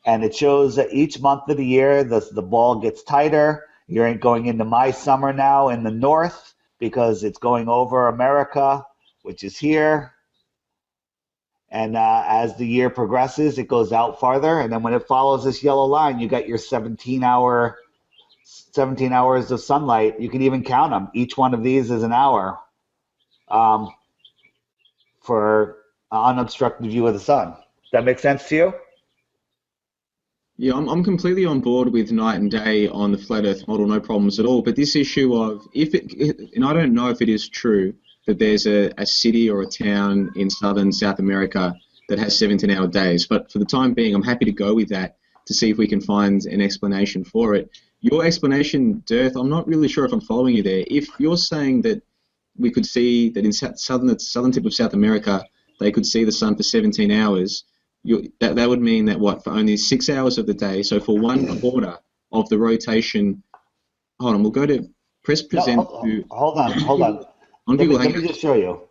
and it shows that each month of the year the ball gets tighter. You're going into my summer now in the north because it's going over America, which is here. And as the year progresses, it goes out farther, and then when it follows this yellow line, you got your 17 hours of sunlight. You can even count them. Each one of these is an hour. For unobstructed view of the sun. Does that make sense to you?
Yeah, I'm completely on board with night and day on the flat Earth model, no problems at all. But this issue of and I don't know if it is true that there's a city or a town in southern South America that has 17-hour days. But for the time being, I'm happy to go with that to see if we can find an explanation for it. Your explanation, Dirth, I'm not really sure if I'm following you there. If you're saying that we could see that in southern tip of South America, they could see the sun for 17 hours. That would mean that for only 6 hours of the day. So for 1/4 of the rotation. Hold on, we'll go to press present.
Hold on. Let me just show you.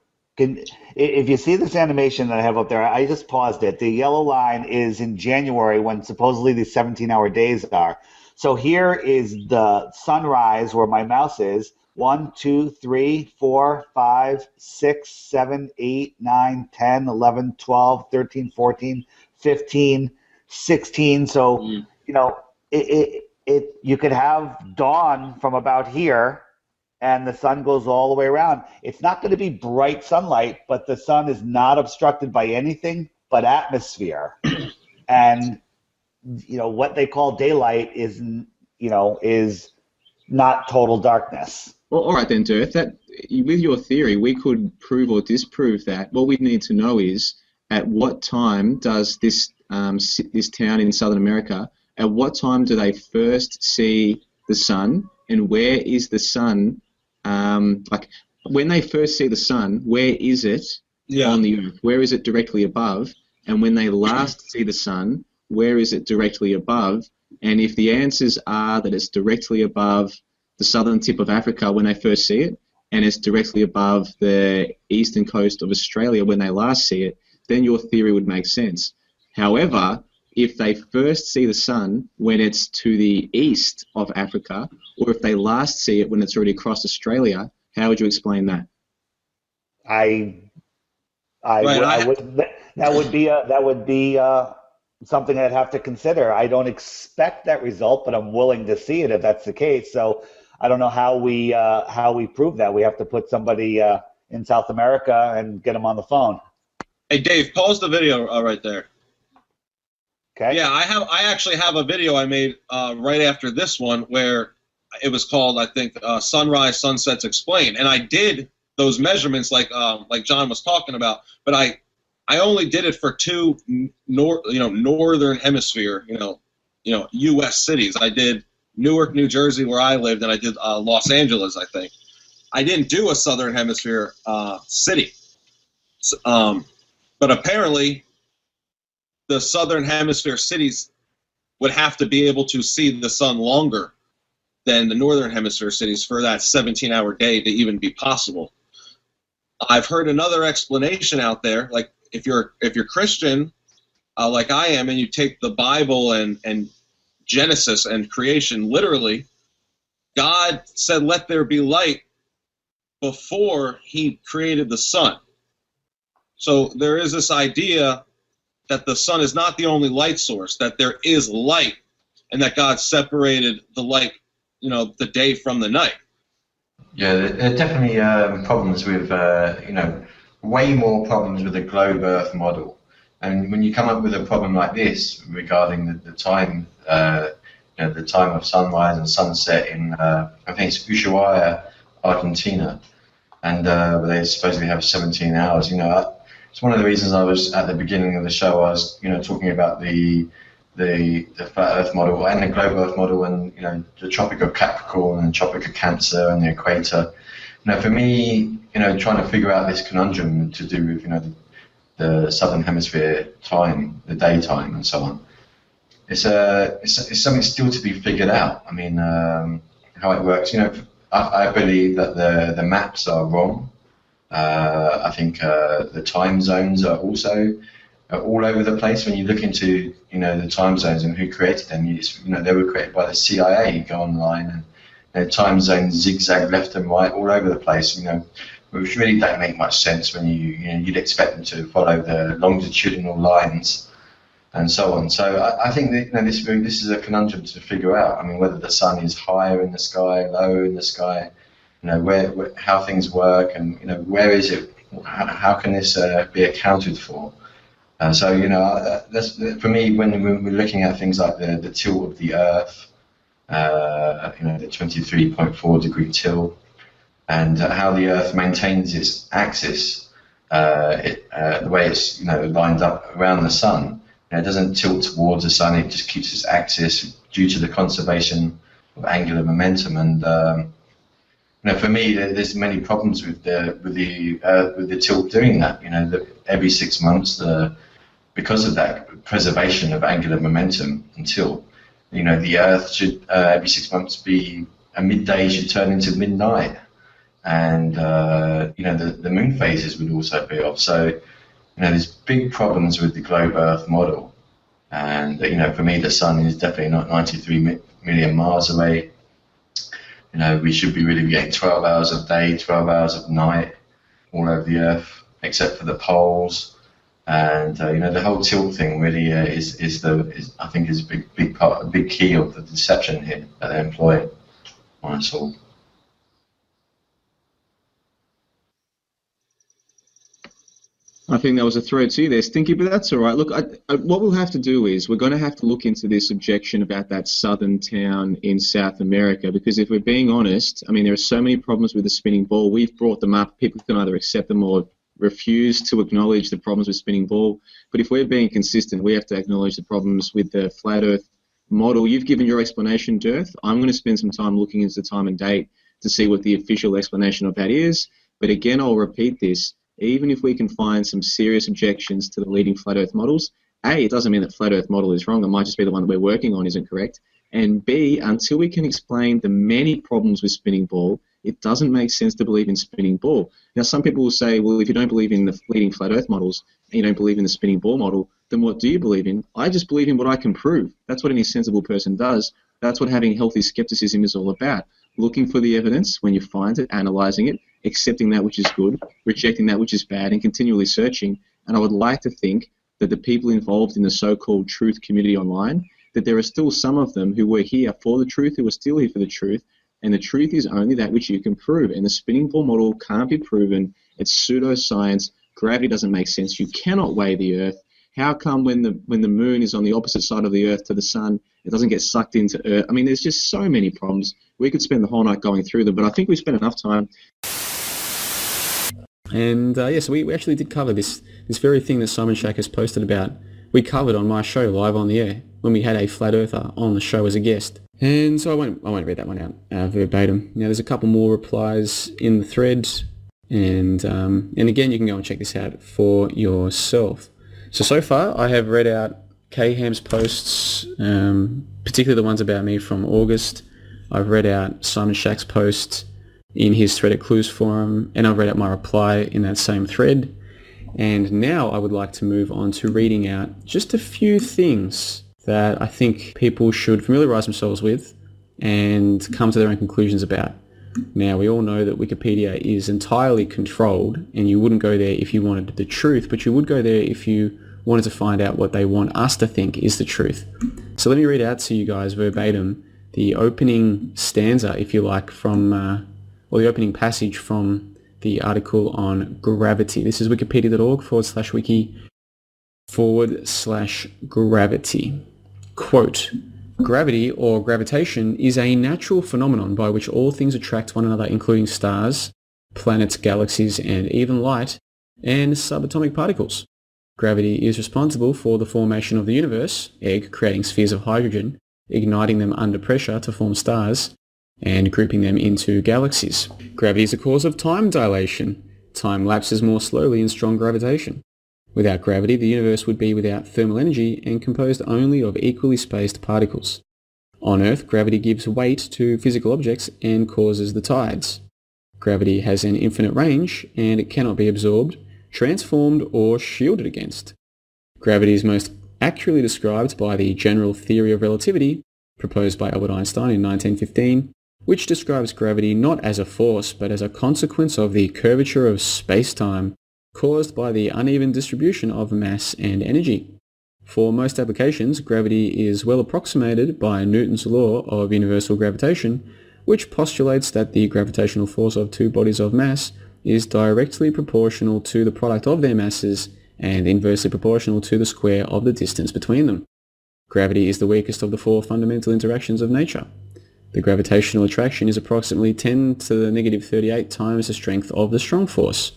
If you see this animation that I have up there, I just paused it. The yellow line is in January when supposedly the 17-hour days are. So here is the sunrise where my mouse is. 1, 2, 3, 4, 5, 6, 7, 8, 9, 10, 11, 12, 13, 14, 15, 16. So, you know, you could have dawn from about here, and the sun goes all the way around. It's not going to be bright sunlight, but the sun is not obstructed by anything but atmosphere. And, you know, what they call daylight is not total darkness.
Well, all right then, Dirth. That, with your theory, we could prove or disprove that. What we need to know is, at what time does this this town in Southern America, at what time do they first see the sun, and where is the sun? Like, when they first see the sun, where is it on the Earth? Where is it directly above? And when they last see the sun, where is it directly above? And if the answers are that it's directly above the southern tip of Africa when they first see it, and it's directly above the eastern coast of Australia when they last see it, then your theory would make sense. However, if they first see the sun when it's to the east of Africa, or if they last see it when it's already across Australia, how would you explain that?
That would be something I'd have to consider. I don't expect that result, but I'm willing to see it if that's the case. So I don't know how we prove that. We have to put somebody in South America and get them on the phone.
Hey, Dave, pause the video right there.
Okay.
Yeah, I actually have a video I made right after this one where it was called, I think, Sunrise, Sunsets Explained, and I did those measurements like John was talking about, but I only did it for two northern hemisphere U.S. cities. I did Newark, New Jersey, where I lived, and I did Los Angeles, I think. I didn't do a southern hemisphere city, but apparently the southern hemisphere cities would have to be able to see the sun longer than the northern hemisphere cities for that 17-hour day to even be possible. I've heard another explanation out there, like if you're Christian, like I am, and you take the Bible and Genesis and creation literally, God said, "Let there be light," before he created the sun. So there is this idea that the sun is not the only light source, that there is light, and that God separated the light, the day from the night.
Yeah, there are definitely problems with, way more problems with the globe Earth model. And when you come up with a problem like this regarding the time, the time of sunrise and sunset in, I think it's Ushuaia, Argentina, and they supposedly have 17 hours. It's one of the reasons I was at the beginning of the show. I was, talking about the flat Earth model and the globe Earth model, and the Tropic of Capricorn and the Tropic of Cancer and the equator. For me, trying to figure out this conundrum to do with the southern hemisphere time, the daytime, and so on. It's something still to be figured out. I mean, how it works. I believe that the maps are wrong. I think the time zones are also all over the place. When you look into the time zones and who created them, they were created by the CIA. You go online and time zones zigzag left and right all over the place. Which really don't make much sense when you'd expect them to follow the longitudinal lines and so on. So I think that, this is a conundrum to figure out. I mean, whether the sun is higher in the sky, lower in the sky, where how things work, and where is it? How can this be accounted for? So that's, for me, when we're looking at things like the tilt of the Earth, the 23.4 degree tilt, and how the Earth maintains its axis, the way it's lined up around the sun. It doesn't tilt towards the sun; it just keeps its axis due to the conservation of angular momentum. And for me, there's many problems with the tilt doing that. Every 6 months, because of that preservation of angular momentum and tilt, the Earth should every 6 months be a midday should turn into midnight, and the moon phases would also be off. So there's big problems with the globe Earth model, and for me, the sun is definitely not 93 million miles away. We should be really getting 12 hours of day, 12 hours of night all over the Earth, except for the poles. And the whole tilt thing really is I think is a big key of the deception here that they employ on us all.
I think that was a throw to you there, Stinky, but that's all right. Look, what we'll have to do is we're going to have to look into this objection about that southern town in South America, because if we're being honest, I mean, there are so many problems with the spinning ball. We've brought them up. People can either accept them or refuse to acknowledge the problems with spinning ball. But if we're being consistent, we have to acknowledge the problems with the flat Earth model. You've given your explanation, Dirth. I'm going to spend some time looking into the time and date to see what the official explanation of that is. But again, I'll repeat this. Even if we can find some serious objections to the leading flat Earth models, A, it doesn't mean that flat Earth model is wrong. It might just be the one that we're working on isn't correct. And B, until we can explain the many problems with spinning ball, it doesn't make sense to believe in spinning ball. Now, some people will say, well, if you don't believe in the leading flat Earth models and you don't believe in the spinning ball model, then what do you believe in? I just believe in what I can prove. That's what any sensible person does. That's what having healthy skepticism is all about. Looking for the evidence when you find it, analysing it, accepting that which is good, rejecting that which is bad, and continually searching. And I would like to think that the people involved in the so-called truth community online, that there are still some of them who were here for the truth, who are still here for the truth, and the truth is only that which you can prove. And the spinning ball model can't be proven. It's pseudoscience. Gravity doesn't make sense. You cannot weigh the Earth. How come when the moon is on the opposite side of the Earth to the sun, it doesn't get sucked into Earth? I mean, there's just so many problems. We could spend the whole night going through them, but I think we spent enough time. And so we actually did cover this very thing that Simon Shack has posted about. We covered on my show live on the air when we had a flat earther on the show as a guest. And so I won't read that one out verbatim. Now there's a couple more replies in the thread, and again you can go and check this out for yourself. So far I have read out KHam's posts, particularly the ones about me from August. I've read out Simon Shack's post in his thread at Clues Forum, and I've read out my reply in that same thread. And now I would like to move on to reading out just a few things that I think people should familiarise themselves with and come to their own conclusions about. Now, we all know that Wikipedia is entirely controlled, and you wouldn't go there if you wanted the truth, but you would go there if you wanted to find out what they want us to think is the truth. So let me read out to you guys verbatim the opening stanza, if you like, from, or the opening passage from the article on gravity. This is wikipedia.org/wiki/gravity. Quote, "Gravity, or gravitation, is a natural phenomenon by which all things attract one another, including stars, planets, galaxies, and even light and subatomic particles. Gravity is responsible for the formation of the universe, egg creating spheres of hydrogen, igniting them under pressure to form stars, and grouping them into galaxies. Gravity is a cause of time dilation. Time lapses more slowly in strong gravitation. Without gravity, the universe would be without thermal energy and composed only of equally spaced particles. On Earth, gravity gives weight to physical objects and causes the tides. Gravity has an infinite range, and it cannot be absorbed, transformed, or shielded against. Gravity is most accurately described by the general theory of relativity, proposed by Albert Einstein in 1915, which describes gravity not as a force, but as a consequence of the curvature of space-time caused by the uneven distribution of mass and energy. For most applications, gravity is well approximated by Newton's law of universal gravitation, which postulates that the gravitational force of two bodies of mass is directly proportional to the product of their masses and inversely proportional to the square of the distance between them. Gravity is the weakest of the four fundamental interactions of nature. The gravitational attraction is approximately 10 to the negative 38 times the strength of the strong force,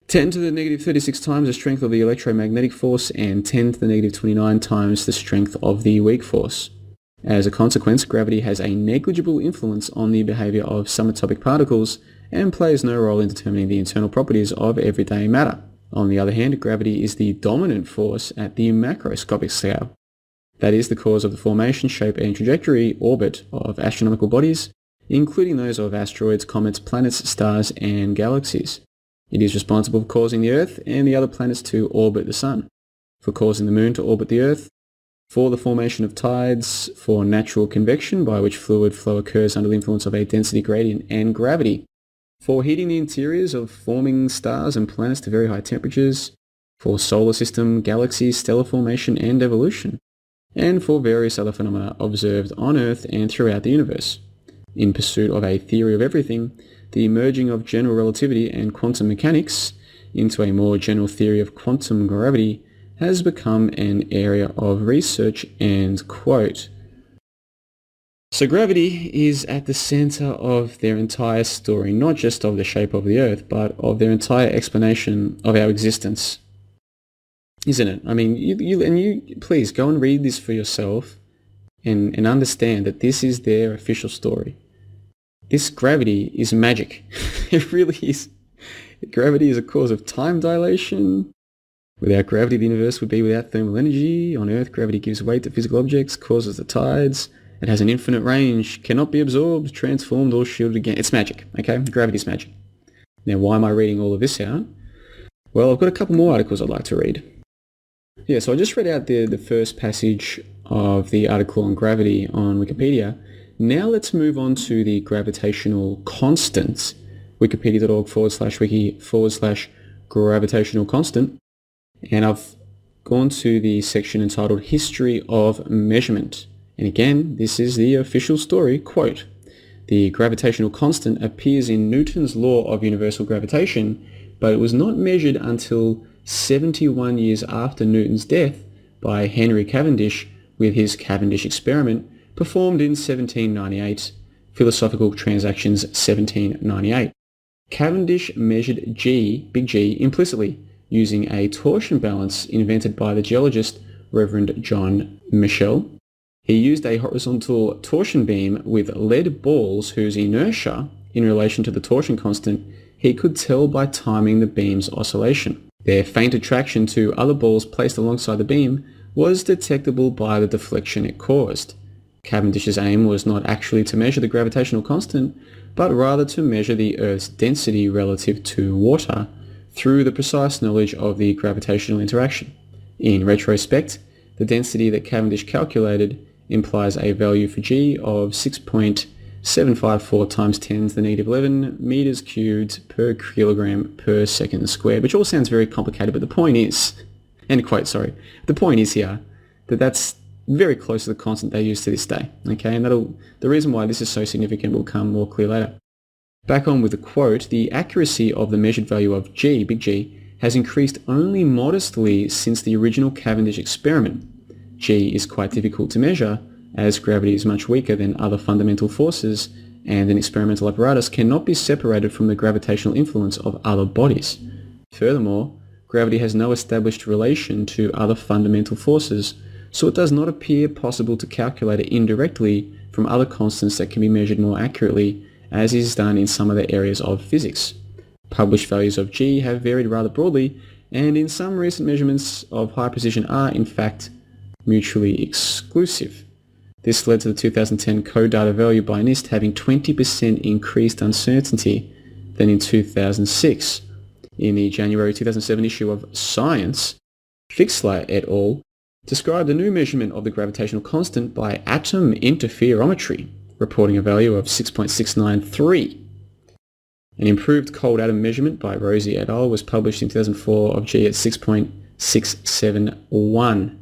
10 to the negative 36 times the strength of the electromagnetic force, and 10 to the negative 29 times the strength of the weak force. As a consequence, gravity has a negligible influence on the behavior of subatomic particles and plays no role in determining the internal properties of everyday matter. On the other hand, gravity is the dominant force at the macroscopic scale. That is the cause of the formation, shape, and trajectory, orbit of astronomical bodies, including those of asteroids, comets, planets, stars, and galaxies. It is responsible for causing the Earth and the other planets to orbit the Sun, for causing the Moon to orbit the Earth, For the formation of tides, for natural convection, by which fluid flow occurs under the influence of a density gradient and gravity. For heating the interiors of forming stars and planets to very high temperatures. For solar system, galaxies, stellar formation and evolution. And for various other phenomena observed on Earth and throughout the universe. In pursuit of a theory of everything, the merging of general relativity and quantum mechanics into a more general theory of quantum gravity has become an area of research, end quote. So gravity is at the center of their entire story, not just of the shape of the Earth, but of their entire explanation of our existence. Isn't it? I mean, you please go and read this for yourself and understand that this is their official story. This gravity is magic. It really is. Gravity is a cause of time dilation. Without gravity, the universe would be without thermal energy. On Earth, gravity gives weight to physical objects, causes the tides. It has an infinite range, cannot be absorbed, transformed, or shielded again. It's magic, okay? Gravity is magic. Now, why am I reading all of this out? Well, I've got a couple more articles I'd like to read. Yeah, so I just read out the first passage of the article on gravity on Wikipedia. Now let's move on to the gravitational constant, wikipedia.org/wiki/gravitational constant. And I've gone to the section entitled History of Measurement. And again, this is the official story, quote, "The gravitational constant appears in Newton's law of universal gravitation, but it was not measured until 71 years after Newton's death by Henry Cavendish with his Cavendish experiment performed in 1798, Philosophical Transactions 1798. Cavendish measured G, big G, implicitly, using a torsion balance invented by the geologist Reverend John Michell. He used a horizontal torsion beam with lead balls whose inertia, in relation to the torsion constant, he could tell by timing the beam's oscillation. Their faint attraction to other balls placed alongside the beam was detectable by the deflection it caused. Cavendish's aim was not actually to measure the gravitational constant, but rather to measure the Earth's density relative to water through the precise knowledge of the gravitational interaction. In retrospect, the density that Cavendish calculated implies a value for G of 6.754 times 10 to the negative 11 meters cubed per kilogram per second squared, which all sounds very complicated, but the point is, end quote, sorry, the point is here that that's very close to the constant they use to this day, okay, and the reason why this is so significant will come more clear later. Back on with the quote, "The accuracy of the measured value of G, big G, has increased only modestly since the original Cavendish experiment. G is quite difficult to measure, as gravity is much weaker than other fundamental forces, and an experimental apparatus cannot be separated from the gravitational influence of other bodies. Furthermore, gravity has no established relation to other fundamental forces, so it does not appear possible to calculate it indirectly from other constants that can be measured more accurately, as is done in some other areas of physics. Published values of G have varied rather broadly, and in some recent measurements of high precision are, in fact, mutually exclusive. This led to the 2010 code-data value by NIST having 20% increased uncertainty than in 2006. In the January 2007 issue of Science, Fixler et al. Described a new measurement of the gravitational constant by atom interferometry, reporting a value of 6.693. An improved cold atom measurement by Rosie et al. Was published in 2004 of G at 6.671.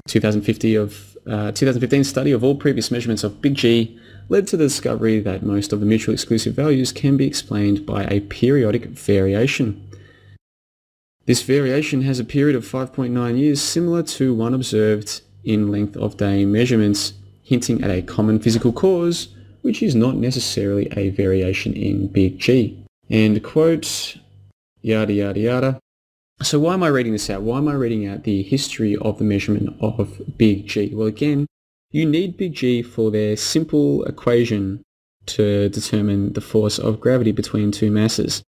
2015 study of all previous measurements of big G led to the discovery that most of the mutually exclusive values can be explained by a periodic variation. This variation has a period of 5.9 years, similar to one observed in length of day measurements, hinting at a common physical cause, which is not necessarily a variation in big G." End quote, yada yada yada. So why am I reading this out? Why am I reading out the history of the measurement of big G? Well, again, you need big G for their simple equation to determine the force of gravity between two masses.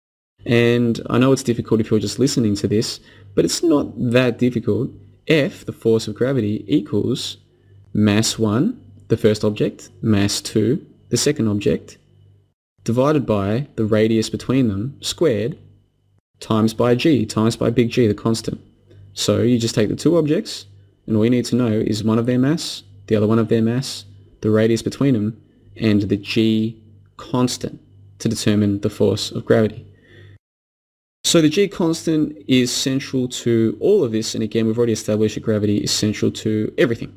And I know it's difficult if you're just listening to this, but it's not that difficult. F, the force of gravity, equals mass 1, the first object, mass 2, the second object, divided by the radius between them, squared, times by G, times by big G, the constant. So you just take the two objects And all you need to know is one of their mass, the other one of their mass, the radius between them, and the G constant to determine the force of gravity. So the G constant is central to all of this, and again, we've already established that gravity is central to everything.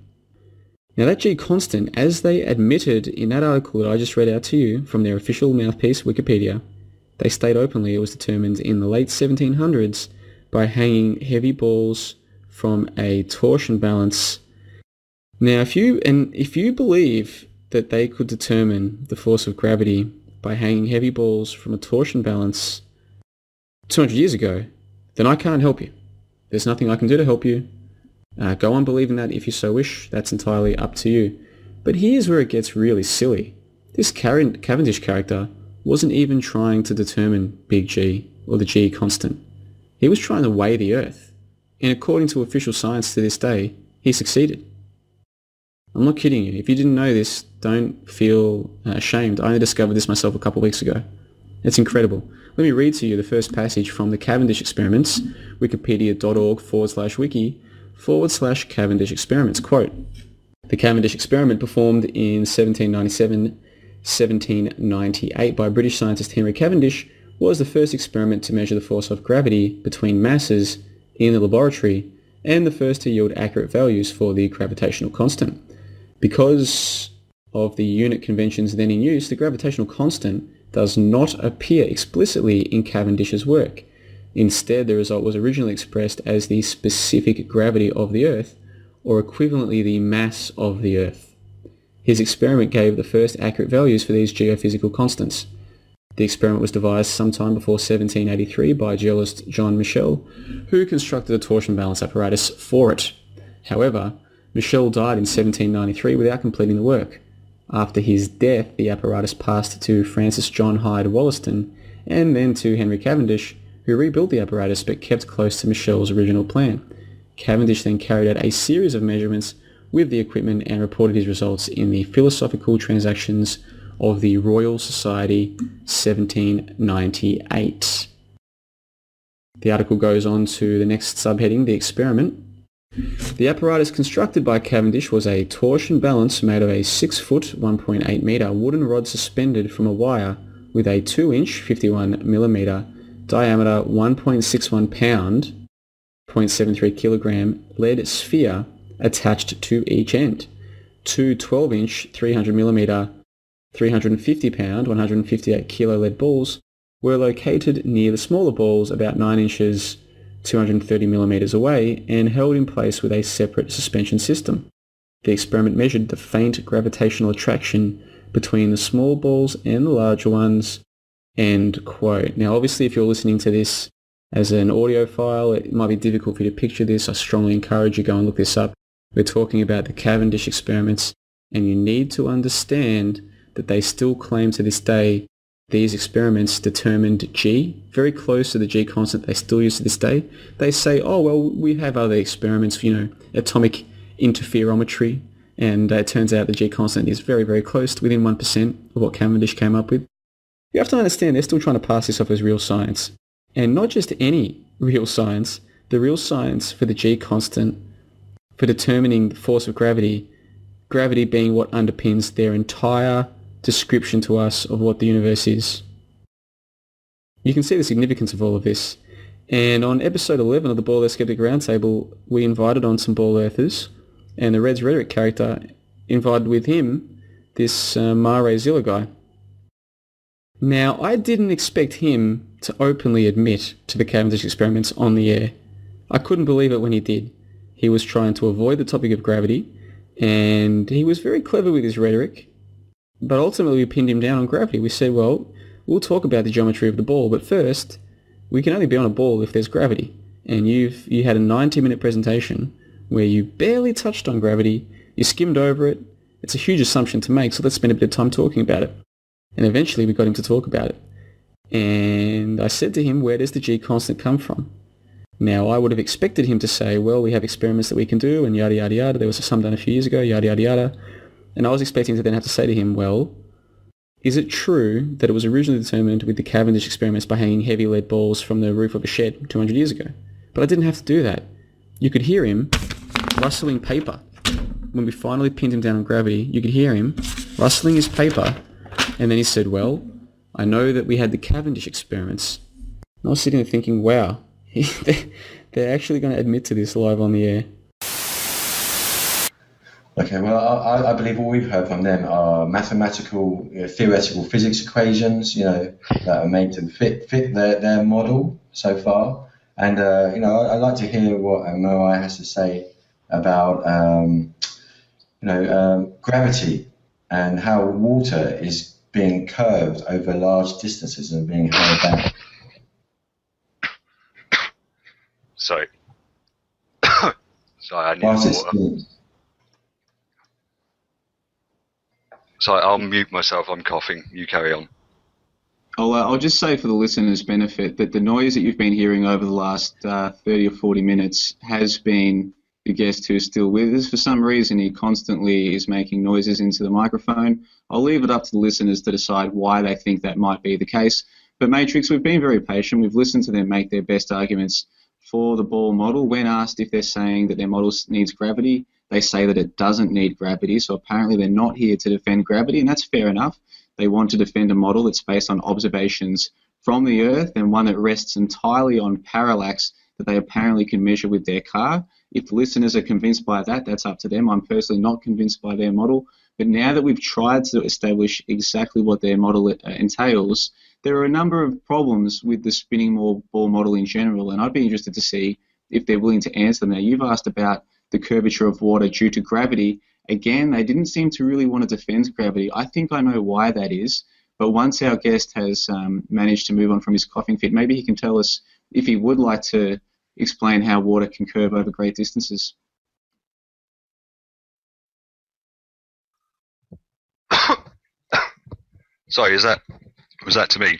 Now that G constant, as they admitted in that article that I just read out to you from their official mouthpiece, Wikipedia, they state openly it was determined in the late 1700s by hanging heavy balls from a torsion balance. Now, if you believe that they could determine the force of gravity by hanging heavy balls from a torsion balance 200 years ago, then I can't help you. There's nothing I can do to help you. Go on believing that if you so wish. That's entirely up to you. But here's where it gets really silly. This Cavendish character wasn't even trying to determine big G, or the G constant. He was trying to weigh the Earth. And according to official science to this day, he succeeded. I'm not kidding you. If you didn't know this, don't feel ashamed. I only discovered this myself a couple of weeks ago. It's incredible. Let me read to you the first passage from the Cavendish experiments, wikipedia.org/wiki/Cavendish experiments. Quote, the Cavendish experiment performed in 1797-1798 by British scientist Henry Cavendish was the first experiment to measure the force of gravity between masses in the laboratory and the first to yield accurate values for the gravitational constant. Because of the unit conventions then in use, the gravitational constant does not appear explicitly in Cavendish's work. Instead, the result was originally expressed as the specific gravity of the Earth, or equivalently the mass of the Earth. His experiment gave the first accurate values for these geophysical constants. The experiment was devised sometime before 1783 by geologist John Michell, who constructed a torsion balance apparatus for it. However, Michell died in 1793 without completing the work. After his death, the apparatus passed to Francis John Hyde Wollaston and then to Henry Cavendish, who rebuilt the apparatus but kept close to Michell's original plan. Cavendish then carried out a series of measurements with the equipment and reported his results in the Philosophical Transactions of the Royal Society, 1798. The article goes on to the next subheading, the experiment. The apparatus constructed by Cavendish was a torsion balance made of a 6-foot, 1.8 metre wooden rod suspended from a wire with a 2-inch, 51 millimetre diameter, 1.61 pound, 0.73 kilogram lead sphere attached to each end. Two 12-inch, 300 millimetre 350 pound, 158 kilo lead balls were located near the smaller balls about 9 inches, 230 millimeters away, and held in place with a separate suspension system. The experiment measured the faint gravitational attraction between the small balls and the larger ones. End quote. Now, obviously, if you're listening to this as an audio file, it might be difficult for you to picture this. I strongly encourage you to go and look this up. We're talking about the Cavendish experiments, and you need to understand that they still claim to this day these experiments determined G, very close to the G constant they still use to this day. They say, oh, well, we have other experiments, atomic interferometry, and it turns out the G constant is very, very close to within 1% of what Cavendish came up with. You have to understand they're still trying to pass this off as real science. And not just any real science, the real science for the G constant, for determining the force of gravity, gravity being what underpins their entire description to us of what the universe is. You can see the significance of all of this. And on episode 11 of the Ball Earth Skeptic Roundtable, we invited on some Ball Earthers, and the Red's Rhetoric character invited with him this Mare Zilla guy. Now, I didn't expect him to openly admit to the Cavendish experiments on the air. I couldn't believe it when he did. He was trying to avoid the topic of gravity, and he was very clever with his rhetoric. But ultimately, we pinned him down on gravity. We said, well, we'll talk about the geometry of the ball, but first, we can only be on a ball if there's gravity. And you had a 90-minute presentation where you barely touched on gravity, you skimmed over it. It's a huge assumption to make, so let's spend a bit of time talking about it. And eventually, we got him to talk about it. And I said to him, where does the G constant come from? Now, I would have expected him to say, well, we have experiments that we can do, and yada, yada, yada. There was some done a few years ago, yada, yada, yada. And I was expecting to then have to say to him, well, is it true that it was originally determined with the Cavendish experiments by hanging heavy lead balls from the roof of a shed 200 years ago? But I didn't have to do that. You could hear him rustling paper. When we finally pinned him down on gravity, you could hear him rustling his paper, and then he said, well, I know that we had the Cavendish experiments. And I was sitting there thinking, wow, they're actually going to admit to this live on the air.
Okay, well, I believe all we've heard from them are mathematical, theoretical physics equations, that are made to fit their model so far. And, I'd like to hear what Moai has to say about, gravity and how water is being curved over large distances and being held back.
Sorry. Sorry, I need water. Sorry, I'll mute myself. I'm coughing. You carry on.
I'll just say for the listeners' benefit that the noise that you've been hearing over the last 30 or 40 minutes has been the guest who's still with us. For some reason, he constantly is making noises into the microphone. I'll leave it up to the listeners to decide why they think that might be the case. But Matrix, we've been very patient. We've listened to them make their best arguments for the ball model. When asked if they're saying that their model needs gravity, they say that it doesn't need gravity. So apparently they're not here to defend gravity, and that's fair enough. They want to defend a model that's based on observations from the Earth and one that rests entirely on parallax that they apparently can measure with their car. If listeners are convinced by that, that's up to them. I'm personally not convinced by their model. But now that we've tried to establish exactly what their model entails, there are a number of problems with the spinning ball model in general, and I'd be interested to see if they're willing to answer them. Now, you've asked about the curvature of water due to gravity. Again, they didn't seem to really want to defend gravity. I think I know why that is, but once our guest has managed to move on from his coughing fit, maybe he can tell us if he would like to explain how water can curve over great distances.
Sorry, was that to me?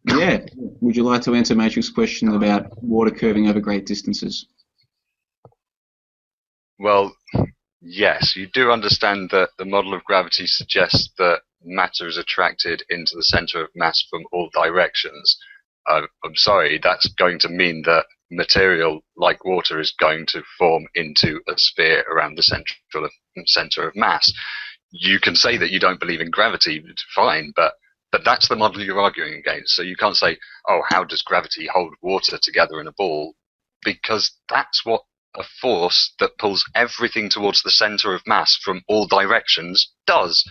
Yeah. Would you like to answer Matrix's question about water curving over great distances?
Well, yes, you do understand that the model of gravity suggests that matter is attracted into the center of mass from all directions. I'm sorry, that's going to mean that material like water is going to form into a sphere around the center of mass. You can say that you don't believe in gravity, fine, but that's the model you're arguing against. So you can't say, oh, how does gravity hold water together in a ball? Because that's what a force that pulls everything towards the center of mass from all directions does.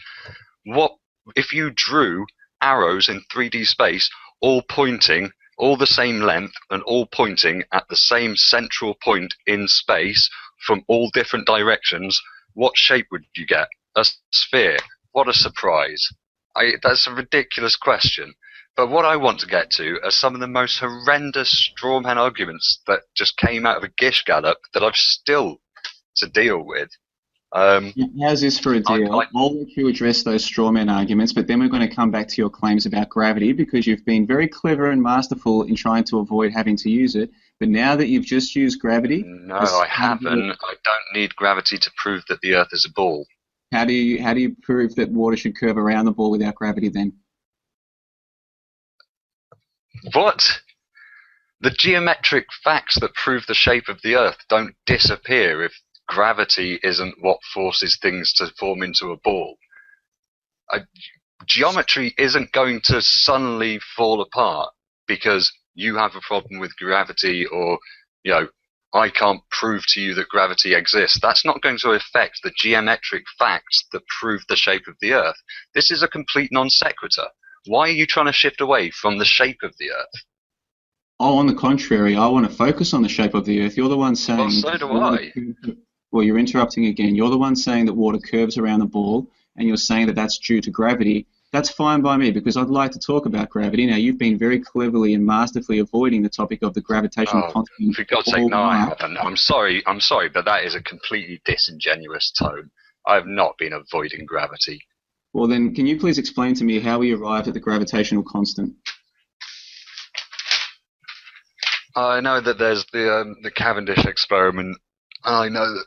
What if you drew arrows in 3D space, all pointing, all the same length, and all pointing at the same central point in space from all different directions? What shape would you get? A sphere. What a surprise. That's a ridiculous question. But what I want to get to are some of the most horrendous strawman arguments that just came out of a gish gallop that I've still to deal with.
How's this for a deal? I'll let you address those strawman arguments, but then we're going to come back to your claims about gravity because you've been very clever and masterful in trying to avoid having to use it. But now that you've just used gravity...
No, I haven't. I don't need gravity to prove that the Earth is a ball.
How do you prove that water should curve around the ball without gravity then?
What? The geometric facts that prove the shape of the Earth don't disappear if gravity isn't what forces things to form into a ball. Geometry isn't going to suddenly fall apart because you have a problem with gravity or, I can't prove to you that gravity exists. That's not going to affect the geometric facts that prove the shape of the Earth. This is a complete non sequitur. Why are you trying to shift away from the shape of the Earth?
Oh, on the contrary, I want to focus on the shape of the Earth. You're the one saying...
Well, so do I.
Well, you're interrupting again. You're the one saying that water curves around the ball, and you're saying that that's due to gravity. That's fine by me, because I'd like to talk about gravity. Now, you've been very cleverly and masterfully avoiding the topic of the gravitational constant.
For God's sake, no, I haven't. I'm sorry, but that is a completely disingenuous tone. I have not been avoiding gravity.
Well, then, can you please explain to me how we arrived at the gravitational constant?
I know that there's the Cavendish experiment. I know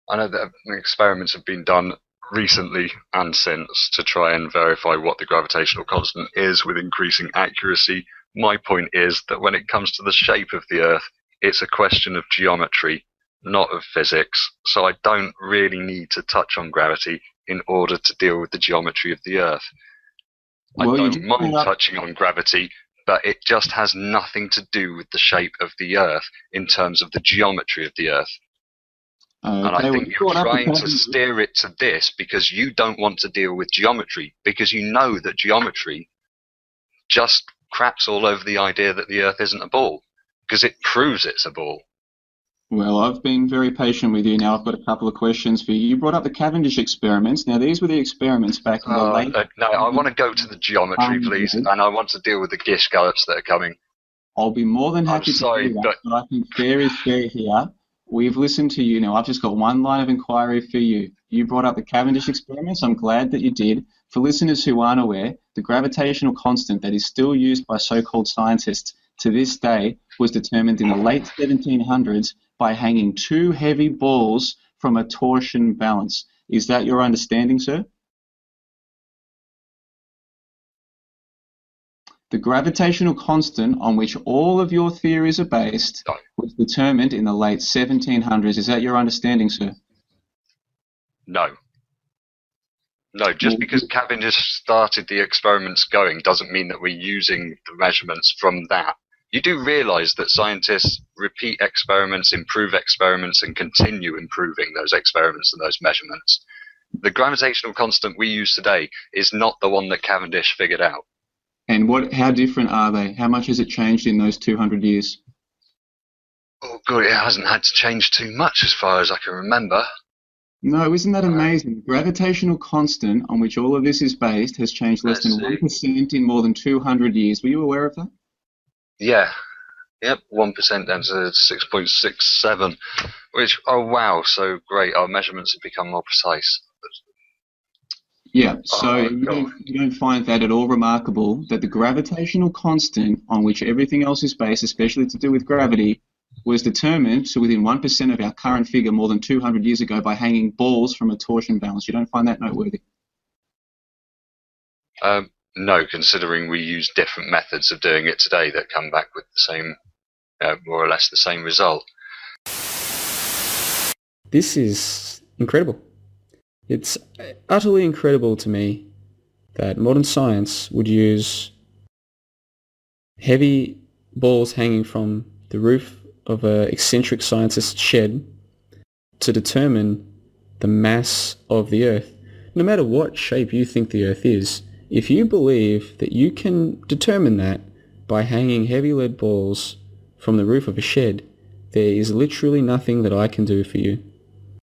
that experiments have been done recently and since to try and verify what the gravitational constant is with increasing accuracy. My point is that when it comes to the shape of the Earth, it's a question of geometry, not of physics. So I don't really need to touch on gravity in order to deal with the geometry of the Earth. I don't mind touching on gravity, but it just has nothing to do with the shape of the Earth in terms of the geometry of the Earth. And I think you're trying to steer it to this because you don't want to deal with geometry, because you know that geometry just craps all over the idea that the Earth isn't a ball, because it proves it's a ball.
Well, I've been very patient with you. Now I've got a couple of questions for you. You brought up the Cavendish experiments. Now, these were the experiments back in the late...
No, I want to go to the geometry, please, and I want to deal with the Gish gallops that are coming.
I'll be more than happy to do that, but I think fair is fair here. We've listened to you. Now, I've just got one line of inquiry for you. You brought up the Cavendish experiments. I'm glad that you did. For listeners who aren't aware, the gravitational constant that is still used by so-called scientists to this day was determined in the late 1700s by hanging two heavy balls from a torsion balance. Is that your understanding, sir? The gravitational constant on which all of your theories are based was determined in the late 1700s. Is that your understanding, sir?
No. No, just because Cavendish started the experiments going doesn't mean that we're using the measurements from that. You do realise that scientists repeat experiments, improve experiments, and continue improving those experiments and those measurements. The gravitational constant we use today is not the one that Cavendish figured out.
And how different are they? How much has it changed in those 200 years?
Oh, God, it hasn't had to change too much as far as I can remember.
No, isn't that amazing? The gravitational constant on which all of this is based has changed less than 1% in more than 200 years. Were you aware of that?
Yeah. Yep, 1% down to 6.67, which, oh wow, so great. Our measurements have become more precise.
Yeah, so you don't find that at all remarkable that the gravitational constant on which everything else is based, especially to do with gravity, was determined to within 1% of our current figure more than 200 years ago by hanging balls from a torsion balance. You don't find that noteworthy?
No, considering we use different methods of doing it today that come back with the same, more or less the same result.
This is incredible. It's utterly incredible to me that modern science would use heavy balls hanging from the roof of an eccentric scientist's shed to determine the mass of the Earth. No matter what shape you think the Earth is, if you believe that you can determine that by hanging heavy lead balls from the roof of a shed, there is literally nothing that I can do for you.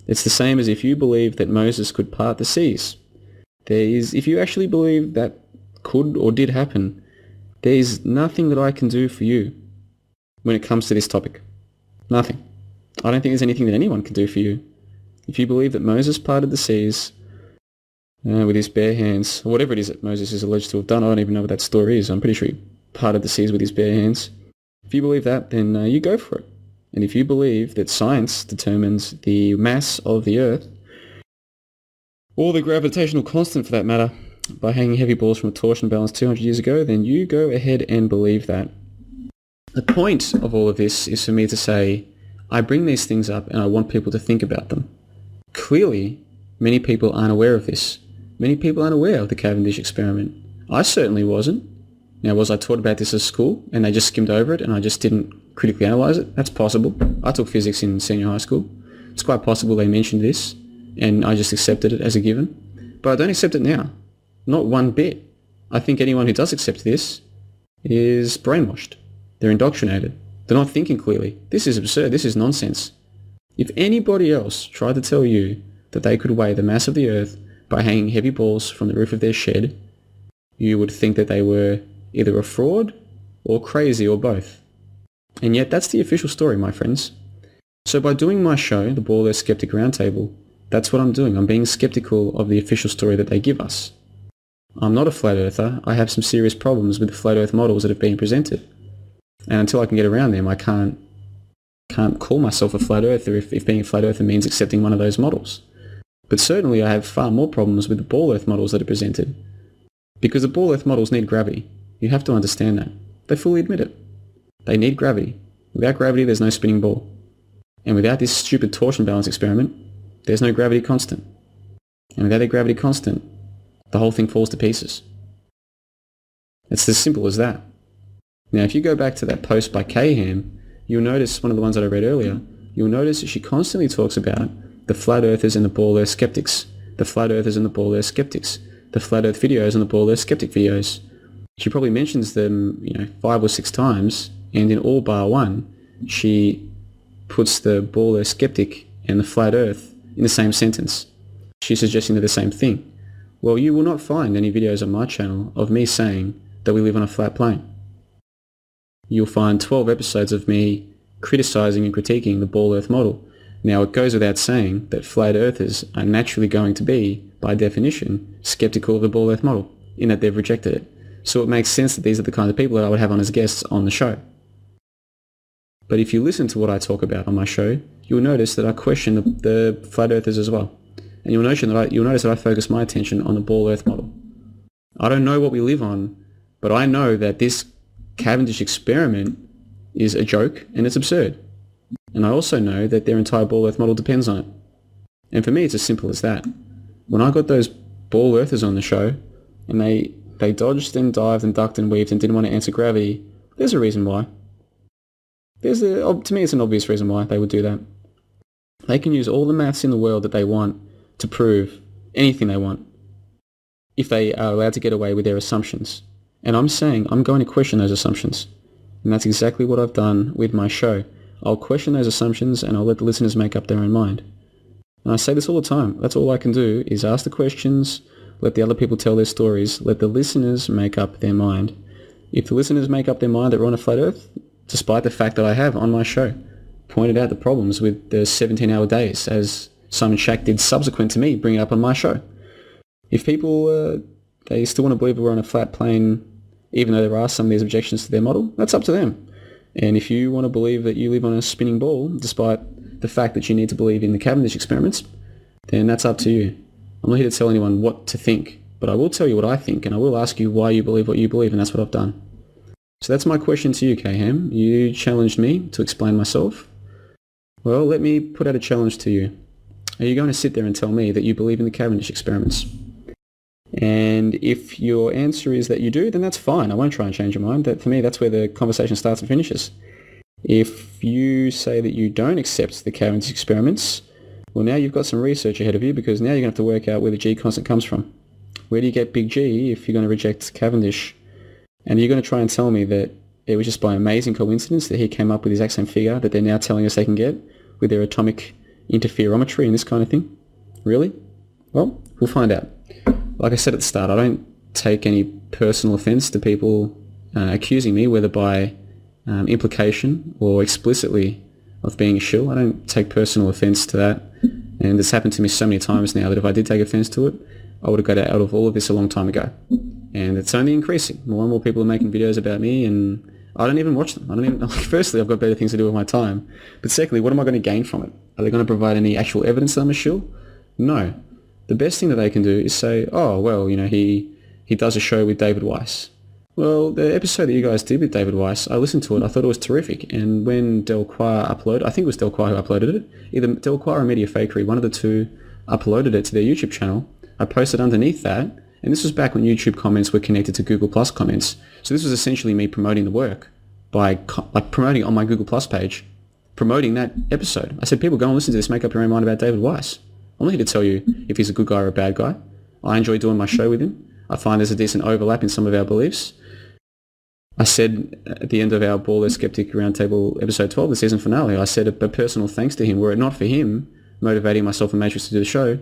It's the same as if you believe that Moses could part the seas. If you actually believe that could or did happen, there is nothing that I can do for you when it comes to this topic. Nothing. I don't think there's anything that anyone can do for you. If you believe that Moses parted the seas with his bare hands, or whatever it is that Moses is alleged to have done, I don't even know what that story is. I'm pretty sure he parted the seas with his bare hands. If you believe that, then you go for it. And if you believe that science determines the mass of the Earth, or the gravitational constant for that matter, by hanging heavy balls from a torsion balance 200 years ago, then you go ahead and believe that. The point of all of this is for me to say, I bring these things up and I want people to think about them. Clearly, many people aren't aware of this. Many people aren't aware of the Cavendish experiment. I certainly wasn't. Now, was I taught about this at school and they just skimmed over it and I just didn't critically analyse it? That's possible. I took physics in senior high school. It's quite possible they mentioned this and I just accepted it as a given. But I don't accept it now. Not one bit. I think anyone who does accept this is brainwashed. They're indoctrinated. They're not thinking clearly. This is absurd. This is nonsense. If anybody else tried to tell you that they could weigh the mass of the Earth by hanging heavy balls from the roof of their shed, you would think that they were either a fraud or crazy or both. And yet that's the official story, my friends. So by doing my show, the Ball Earth Skeptic Roundtable, that's what I'm doing. I'm being skeptical of the official story that they give us. I'm not a flat earther. I have some serious problems with the flat earth models that have been presented. And until I can get around them, I can't call myself a flat earther if being a flat earther means accepting one of those models. But certainly I have far more problems with the ball earth models that are presented. Because the ball earth models need gravity. You have to understand that. They fully admit it. They need gravity. Without gravity, there's no spinning ball. And without this stupid torsion balance experiment, there's no gravity constant. And without a gravity constant, the whole thing falls to pieces. It's as simple as that. Now, if you go back to that post by KHam, you'll notice, one of the ones that I read earlier, you'll notice that she constantly talks about the flat earthers and the ball earth skeptics, the flat earthers and the ball earth skeptics, the flat earth videos and the ball earth skeptic videos. She probably mentions them, 5 or 6 times, and in all bar one, she puts the ball earth skeptic and the flat earth in the same sentence. She's suggesting they're the same thing. Well, you will not find any videos on my channel of me saying that we live on a flat plane. You'll find 12 episodes of me criticizing and critiquing the ball earth model. Now, it goes without saying that flat earthers are naturally going to be, by definition, skeptical of the ball earth model, in that they've rejected it. So it makes sense that these are the kind of people that I would have on as guests on the show. But if you listen to what I talk about on my show, you'll notice that I question the flat earthers as well. And you'll notice that I focus my attention on the ball earth model. I don't know what we live on, but I know that this Cavendish experiment is a joke and it's absurd. And I also know that their entire ball earth model depends on it. And for me, it's as simple as that. When I got those ball earthers on the show, and they dodged and dived and ducked and weaved and didn't want to answer gravity, there's a reason why. To me, it's an obvious reason why they would do that. They can use all the maths in the world that they want to prove anything they want, if they are allowed to get away with their assumptions. And I'm saying I'm going to question those assumptions. And that's exactly what I've done with my show. I'll question those assumptions and I'll let the listeners make up their own mind. And I say this all the time. That's all I can do, is ask the questions, let the other people tell their stories, let the listeners make up their mind. If the listeners make up their mind that we're on a flat earth, despite the fact that I have on my show pointed out the problems with the 17-hour days, as Simon Shack did subsequent to me bringing it up on my show. If people, they still want to believe we're on a flat plane, even though there are some of these objections to their model, that's up to them. And if you want to believe that you live on a spinning ball, despite the fact that you need to believe in the Cavendish experiments, then that's up to you. I'm not here to tell anyone what to think, but I will tell you what I think, and I will ask you why you believe what you believe, and that's what I've done. So that's my question to you, KHam. You challenged me to explain myself. Well, let me put out a challenge to you. Are you going to sit there and tell me that you believe in the Cavendish experiments? And if your answer is that you do, then that's fine. I won't try and change your mind. For me, that's where the conversation starts and finishes. If you say that you don't accept the Cavendish experiments, well, now you've got some research ahead of you, because now you're going to have to work out where the G constant comes from. Where do you get big G if you're going to reject Cavendish? And you're going to try and tell me that it was just by amazing coincidence that he came up with the exact same figure that they're now telling us they can get with their atomic interferometry and this kind of thing? Really? Well, we'll find out. Like I said at the start, I don't take any personal offence to people accusing me, whether by implication or explicitly, of being a shill. I don't take personal offence to that. And it's happened to me so many times now that if I did take offence to it, I would have got out of all of this a long time ago. And it's only increasing. More and more people are making videos about me, and I don't even watch them. Firstly, I've got better things to do with my time. But secondly, what am I going to gain from it? Are they going to provide any actual evidence that I'm a shill? No. The best thing that they can do is say, oh, well, he does a show with David Weiss. Well, the episode that you guys did with David Weiss, I listened to it. I thought it was terrific. And when Delquire uploaded, I think it was Delquire who uploaded it, either Delquire or Media Fakery, one of the two uploaded it to their YouTube channel. I posted underneath that, and this was back when YouTube comments were connected to Google Plus comments. So this was essentially me promoting the work by promoting it on my Google Plus page, promoting that episode. I said, people, go and listen to this, make up your own mind about David Weiss. I'm not here to tell you if he's a good guy or a bad guy. I enjoy doing my show with him. I find there's a decent overlap in some of our beliefs. I said at the end of our Baller Skeptic Roundtable episode 12, the season finale, I said a personal thanks to him. Were it not for him motivating myself and Matrix to do the show,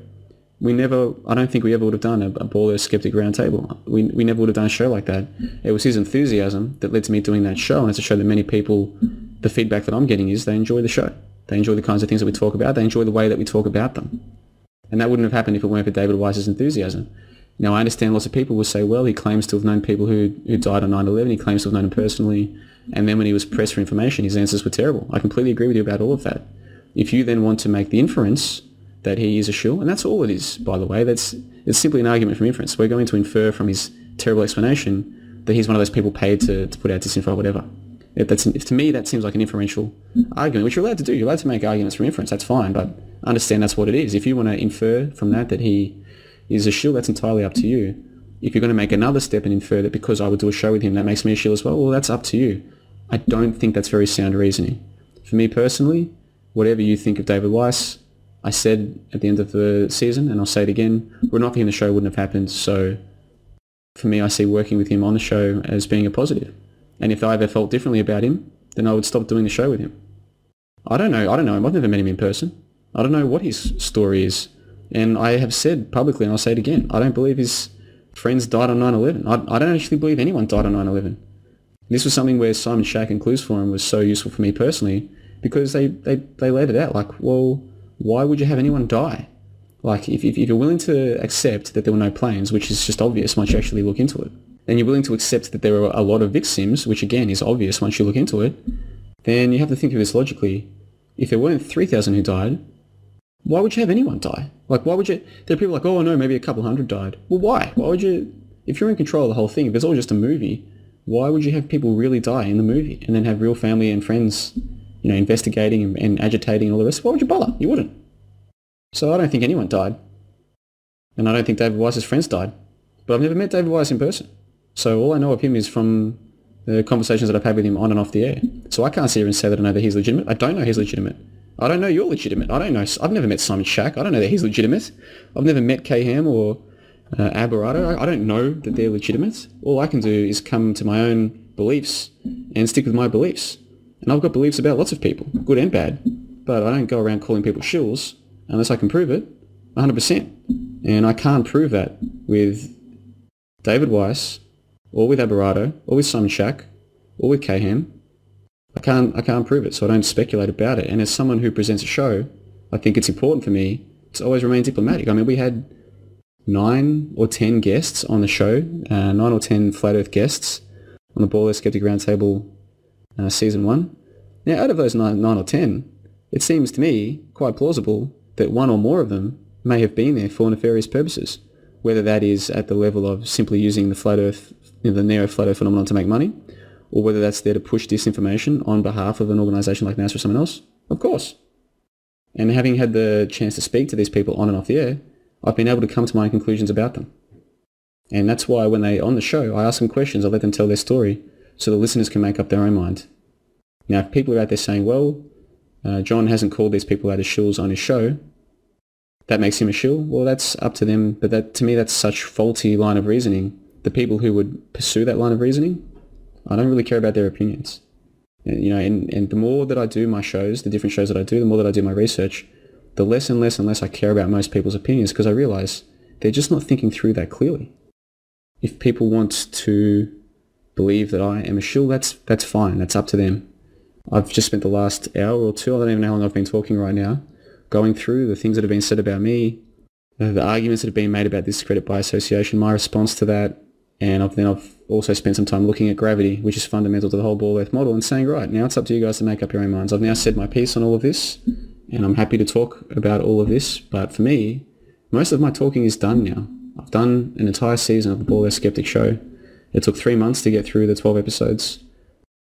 I don't think we ever would have done a Baller Skeptic Roundtable. We never would have done a show like that. It was his enthusiasm that led to me doing that show, and it's a show that many people, the feedback that I'm getting is they enjoy the show. They enjoy the kinds of things that we talk about. They enjoy the way that we talk about them. And that wouldn't have happened if it weren't for David Weiss's enthusiasm. Now, I understand lots of people will say, well, he claims to have known people who died on 9/11. He claims to have known them personally. And then when he was pressed for information, his answers were terrible. I completely agree with you about all of that. If you then want to make the inference that he is a shill, and that's all it is, by the way, it's simply an argument from inference. We're going to infer from his terrible explanation that he's one of those people paid to put out disinfo or whatever. To me, that seems like an inferential argument, which you're allowed to do. You're allowed to make arguments from inference. That's fine, but understand that's what it is. If you want to infer from that he is a shill, that's entirely up to you. If you're going to make another step and infer that because I would do a show with him, that makes me a shill as well, that's up to you. I don't think that's very sound reasoning. For me personally, whatever you think of David Weiss, I said at the end of the season, and I'll say it again, were it not for him, the show wouldn't have happened. So for me, I see working with him on the show as being a positive. And if I ever felt differently about him, then I would stop doing the show with him. I don't know him. I've never met him in person. I don't know what his story is. And I have said publicly, and I'll say it again, I don't believe his friends died on 9/11. I don't actually believe anyone died on 9/11. This was something where Simon Shack and Clues Forum was so useful for me personally because they laid it out like, well, why would you have anyone die? Like, if you're willing to accept that there were no planes, which is just obvious once you actually look into it, and you're willing to accept that there were a lot of victims, which again is obvious once you look into it, then you have to think of this logically. If there weren't 3,000 who died, why would you have anyone die? Like, why would you... There are people like, oh, no, maybe a couple hundred died. Well, why? Why would you... If you're in control of the whole thing, if it's all just a movie, why would you have people really die in the movie and then have real family and friends, investigating and agitating and all the rest? Why would you bother? You wouldn't. So I don't think anyone died. And I don't think David Weiss's friends died. But I've never met David Weiss in person. So all I know of him is from the conversations that I've had with him on and off the air. So I can't sit here and say that I know that he's legitimate. I don't know he's legitimate. I don't know you're legitimate. I don't know. I've never met Simon Shack. I don't know that he's legitimate. I've never met KHam or Abarato. I don't know that they're legitimate. All I can do is come to my own beliefs and stick with my beliefs. And I've got beliefs about lots of people, good and bad. But I don't go around calling people shills unless I can prove it 100%. And I can't prove that with David Weiss, or with Abarato, or with Simon Shack, or with KHam. I can't prove it, so I don't speculate about it. And as someone who presents a show, I think it's important for me to always remain diplomatic. I mean, we had 9 or 10 guests on the show, 9 or 10 Flat Earth guests on the Ball Earth Skeptic Roundtable Season 1. Now, out of those 9 or 10, it seems to me quite plausible that one or more of them may have been there for nefarious purposes, whether that is at the level of simply using the Flat Earth, the neo-Flat Earth phenomenon to make money, or whether that's there to push disinformation on behalf of an organisation like NASA or someone else. Of course. And having had the chance to speak to these people on and off the air, I've been able to come to my conclusions about them. And that's why when they're on the show, I ask them questions, I let them tell their story, so the listeners can make up their own mind. Now, if people are out there saying, well, John hasn't called these people out as shills on his show, that makes him a shill, well, that's up to them. But that, to me, that's such faulty line of reasoning. The people who would pursue that line of reasoning, I don't really care about their opinions. And the more that I do my shows, the different shows that I do, the more that I do my research, the less and less and less I care about most people's opinions, because I realise they're just not thinking through that clearly. If people want to believe that I am a shill, that's fine. That's up to them. I've just spent the last hour or two, I don't even know how long I've been talking right now, going through the things that have been said about me, the arguments that have been made about discredit by association, my response to that, and I've also spent some time looking at gravity, which is fundamental to the whole Ball Earth model, and saying, right, now it's up to you guys to make up your own minds. I've now said my piece on all of this, and I'm happy to talk about all of this, but for me, most of my talking is done now. I've done an entire season of the Ball Earth Skeptic Show. It took 3 months to get through the 12 episodes.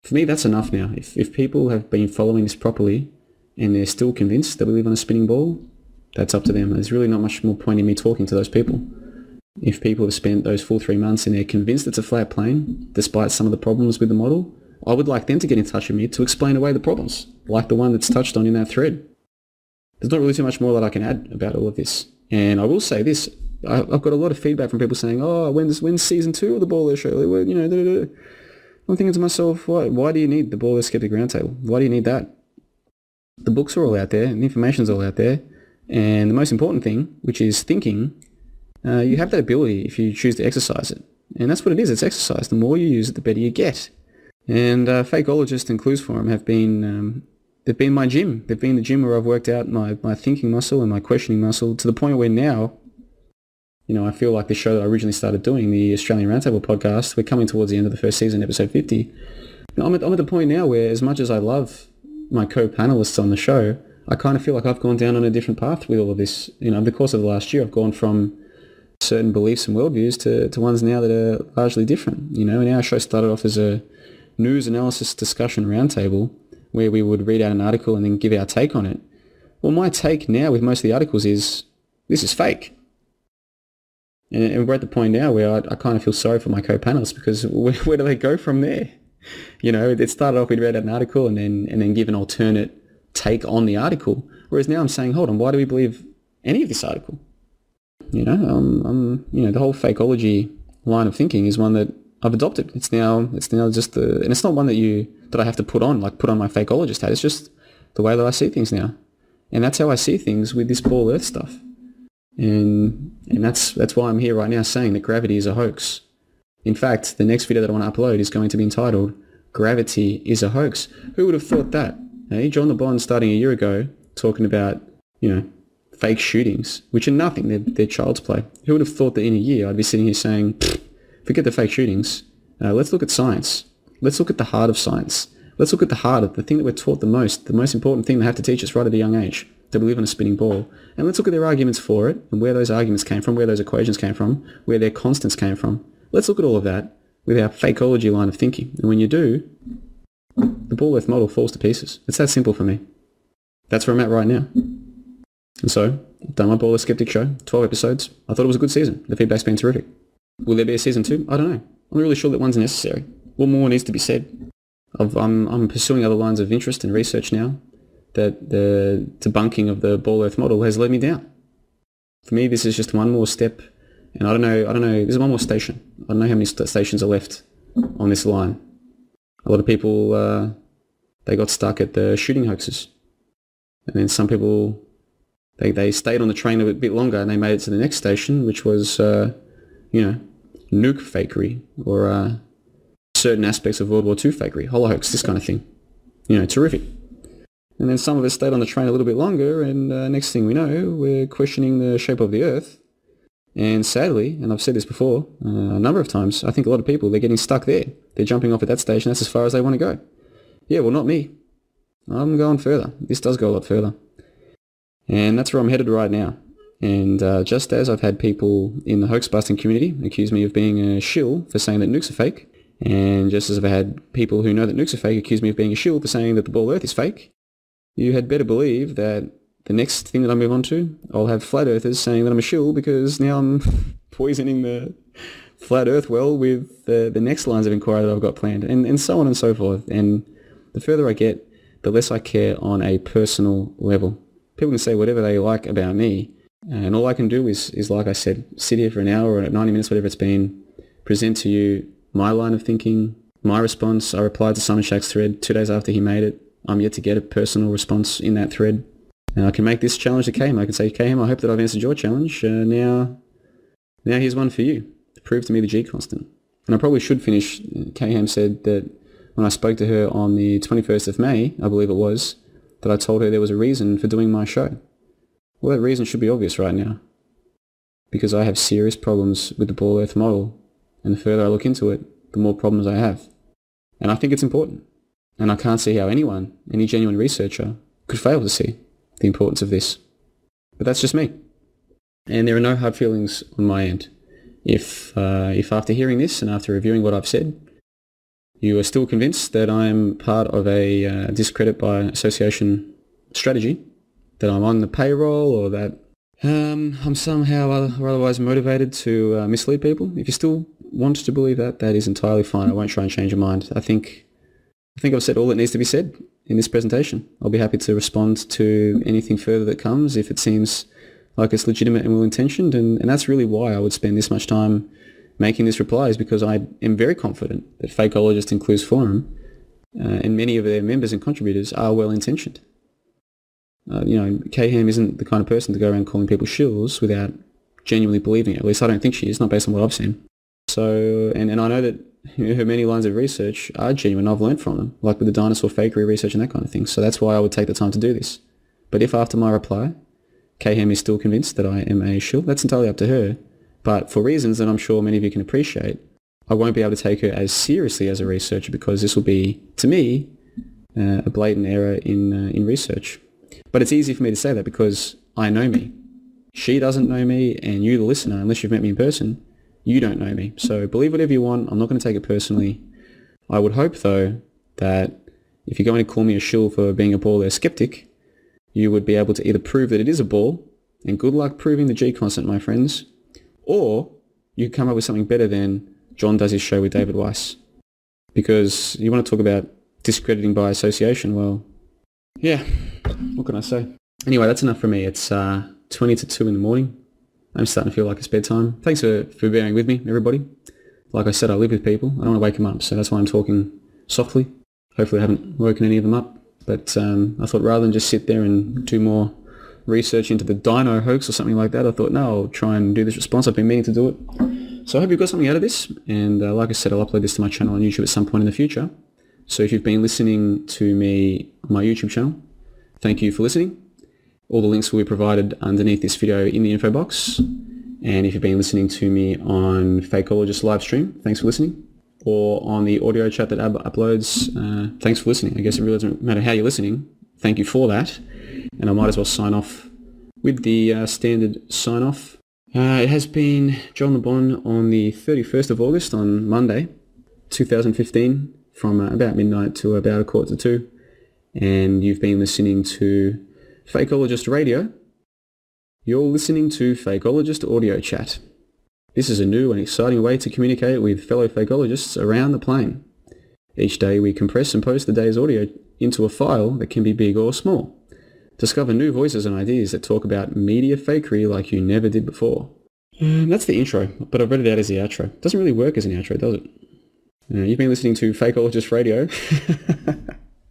For me, that's enough now. If people have been following this properly, and they're still convinced that we live on a spinning ball, that's up to them. There's really not much more point in me talking to those people. If people have spent those full 3 months and they're convinced it's a flat plane, despite some of the problems with the model, I would like them to get in touch with me to explain away the problems, like the one that's touched on in that thread. There's not really too much more that I can add about all of this. And I will say this, I've got a lot of feedback from people saying, oh, when's season 2 of the Ball Earth show? I'm thinking to myself, why do you need the Ball Earth Skeptic Roundtable? Why do you need that? The books are all out there, and the information's all out there, and the most important thing, which is thinking, you have that ability if you choose to exercise it. And that's what it is, it's exercise. The more you use it, the better you get. And Fakeologist and Clues Forum have been, they've been my gym. They've been the gym where I've worked out my thinking muscle and my questioning muscle, to the point where now, I feel like the show that I originally started doing, the Australian Roundtable podcast, we're coming towards the end of the first season, episode 50. I'm at the point now where, as much as I love my co-panelists on the show, I kind of feel like I've gone down on a different path with all of this. Over the course of the last year, I've gone from certain beliefs and worldviews to ones now that are largely different. And our show started off as a news analysis discussion roundtable where we would read out an article and then give our take on it. Well, my take now with most of the articles is, this is fake. And we're at the point now where I kind of feel sorry for my co-panelists, because where do they go from there? You know, it started off, we'd read out an article and then give an alternate take on the article. Whereas now I'm saying, hold on, why do we believe any of this article? You know, the whole fakeology line of thinking is one that I've adopted. It's now just and it's not one that I have to put on my fakeologist hat. It's just the way that I see things now. And that's how I see things with this ball Earth stuff. And that's why I'm here right now saying that gravity is a hoax. In fact, the next video that I want to upload is going to be entitled, Gravity is a Hoax. Who would have thought that? Hey, John the Bond starting a year ago talking about, fake shootings, which are nothing. They're child's play. Who would have thought that in a year I'd be sitting here saying, forget the fake shootings. Let's look at science. Let's look at the heart of science. Let's look at the heart of the thing that we're taught the most important thing they have to teach us right at a young age, that we live on a spinning ball. And let's look at their arguments for it, and where those arguments came from, where those equations came from, where their constants came from. Let's look at all of that with our fakeology line of thinking. And when you do, the ball Earth model falls to pieces. It's that simple for me. That's where I'm at right now. And so, I've done my Ball Earth Skeptic show, 12 episodes. I thought it was a good season. The feedback's been terrific. Will there be a season 2? I don't know. I'm not really sure that one's necessary. What more needs to be said? I'm pursuing other lines of interest and research now that the debunking of the Ball Earth model has led me down. For me, this is just one more step, and I don't know, this is one more station. I don't know how many stations are left on this line. A lot of people, they got stuck at the shooting hoaxes. And then some people, they stayed on the train a bit longer and they made it to the next station, which was, nuke fakery, or certain aspects of World War II fakery, holohoax, this kind of thing. Terrific. And then some of us stayed on the train a little bit longer, and next thing we know, we're questioning the shape of the Earth. And sadly, and I've said this before a number of times, I think a lot of people, they're getting stuck there. They're jumping off at that station. That's as far as they want to go. Yeah, well, not me. I'm going further. This does go a lot further. And that's where I'm headed right now. And just as I've had people in the hoax-busting community accuse me of being a shill for saying that nukes are fake, and just as I've had people who know that nukes are fake accuse me of being a shill for saying that the ball Earth is fake, you had better believe that the next thing that I move on to, I'll have flat earthers saying that I'm a shill because now I'm poisoning the flat earth well with the next lines of inquiry that I've got planned, and so on and so forth. And the further I get, the less I care on a personal level. People can say whatever they like about me, and all I can do is, like I said, sit here for an hour or 90 minutes, whatever it's been, present to you my line of thinking, my response. I replied to Simon Shack's thread 2 days after he made it. I'm yet to get a personal response in that thread. And I can make this challenge to KHam. I can say, KHam, I hope that I've answered your challenge. Now here's one for you. Prove to me the G constant. And I probably should finish. KHam said that when I spoke to her on the 21st of May, I believe it was, that I told her there was a reason for doing my show. Well, that reason should be obvious right now. Because I have serious problems with the Ball Earth model. And the further I look into it, the more problems I have. And I think it's important. And I can't see how anyone, any genuine researcher, could fail to see the importance of this. But that's just me. And there are no hard feelings on my end. If after hearing this and after reviewing what I've said, you are still convinced that I'm part of a discredit by association strategy, that I'm on the payroll, or that I'm somehow or otherwise motivated to mislead people, if you still want to believe that, that is entirely fine. I won't try and change your mind. I think I've said all that needs to be said in this presentation. I'll be happy to respond to anything further that comes if it seems like it's legitimate and well-intentioned, and that's really why I would spend this much time making this reply, is because I am very confident that Fakeologist and Clues Forum and many of their members and contributors are well-intentioned. KHam isn't the kind of person to go around calling people shills without genuinely believing it. At least I don't think she is, not based on what I've seen. So, and I know that her many lines of research are genuine. I've learned from them, like with the dinosaur fakery research and that kind of thing. So that's why I would take the time to do this. But if after my reply, KHam is still convinced that I am a shill, that's entirely up to her. But for reasons that I'm sure many of you can appreciate, I won't be able to take her as seriously as a researcher, because this will be, to me, a blatant error in research. But it's easy for me to say that because I know me. She doesn't know me, and you, the listener, unless you've met me in person, you don't know me. So believe whatever you want. I'm not going to take it personally. I would hope, though, that if you're going to call me a shill for being a ball air skeptic, you would be able to either prove that it is a ball, and good luck proving the G constant, my friends, or you come up with something better than John does his show with David Weiss. Because you want to talk about discrediting by association, well, yeah, what can I say? Anyway, that's enough for me. It's 20 to 2 in the morning. I'm starting to feel like it's bedtime. Thanks for bearing with me, everybody. Like I said, I live with people. I don't want to wake them up, so that's why I'm talking softly. Hopefully I haven't woken any of them up. But I thought rather than just sit there and do more research into the dino hoax or something like that, I thought, no, I'll try and do this response. I've been meaning to do it. So I hope you've got something out of this. And like I said, I'll upload this to my channel on YouTube at some point in the future. So if you've been listening to me on my YouTube channel, thank you for listening. All the links will be provided underneath this video in the info box. And if you've been listening to me on Fakeologist live stream, thanks for listening. Or on the audio chat that Ab uploads, thanks for listening. I guess it really doesn't matter how you're listening. Thank you for that. And I might as well sign off with the standard sign off. It has been John Le Bon on the 31st of August on Monday, 2015, from about midnight to about 1:45. And you've been listening to Fakeologist Radio. You're listening to Fakeologist Audio Chat. This is a new and exciting way to communicate with fellow Fakeologists around the plane. Each day we compress and post the day's audio into a file that can be big or small. Discover new voices and ideas that talk about media fakery like you never did before. That's the intro, but I've read it out as the outro. It doesn't really work as an outro, does it? You've been listening to Fakeologist Radio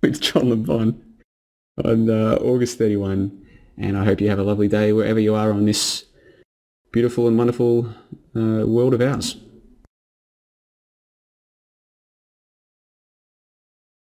with John Le Bon on August 31. And I hope you have a lovely day wherever you are on this beautiful and wonderful world of ours.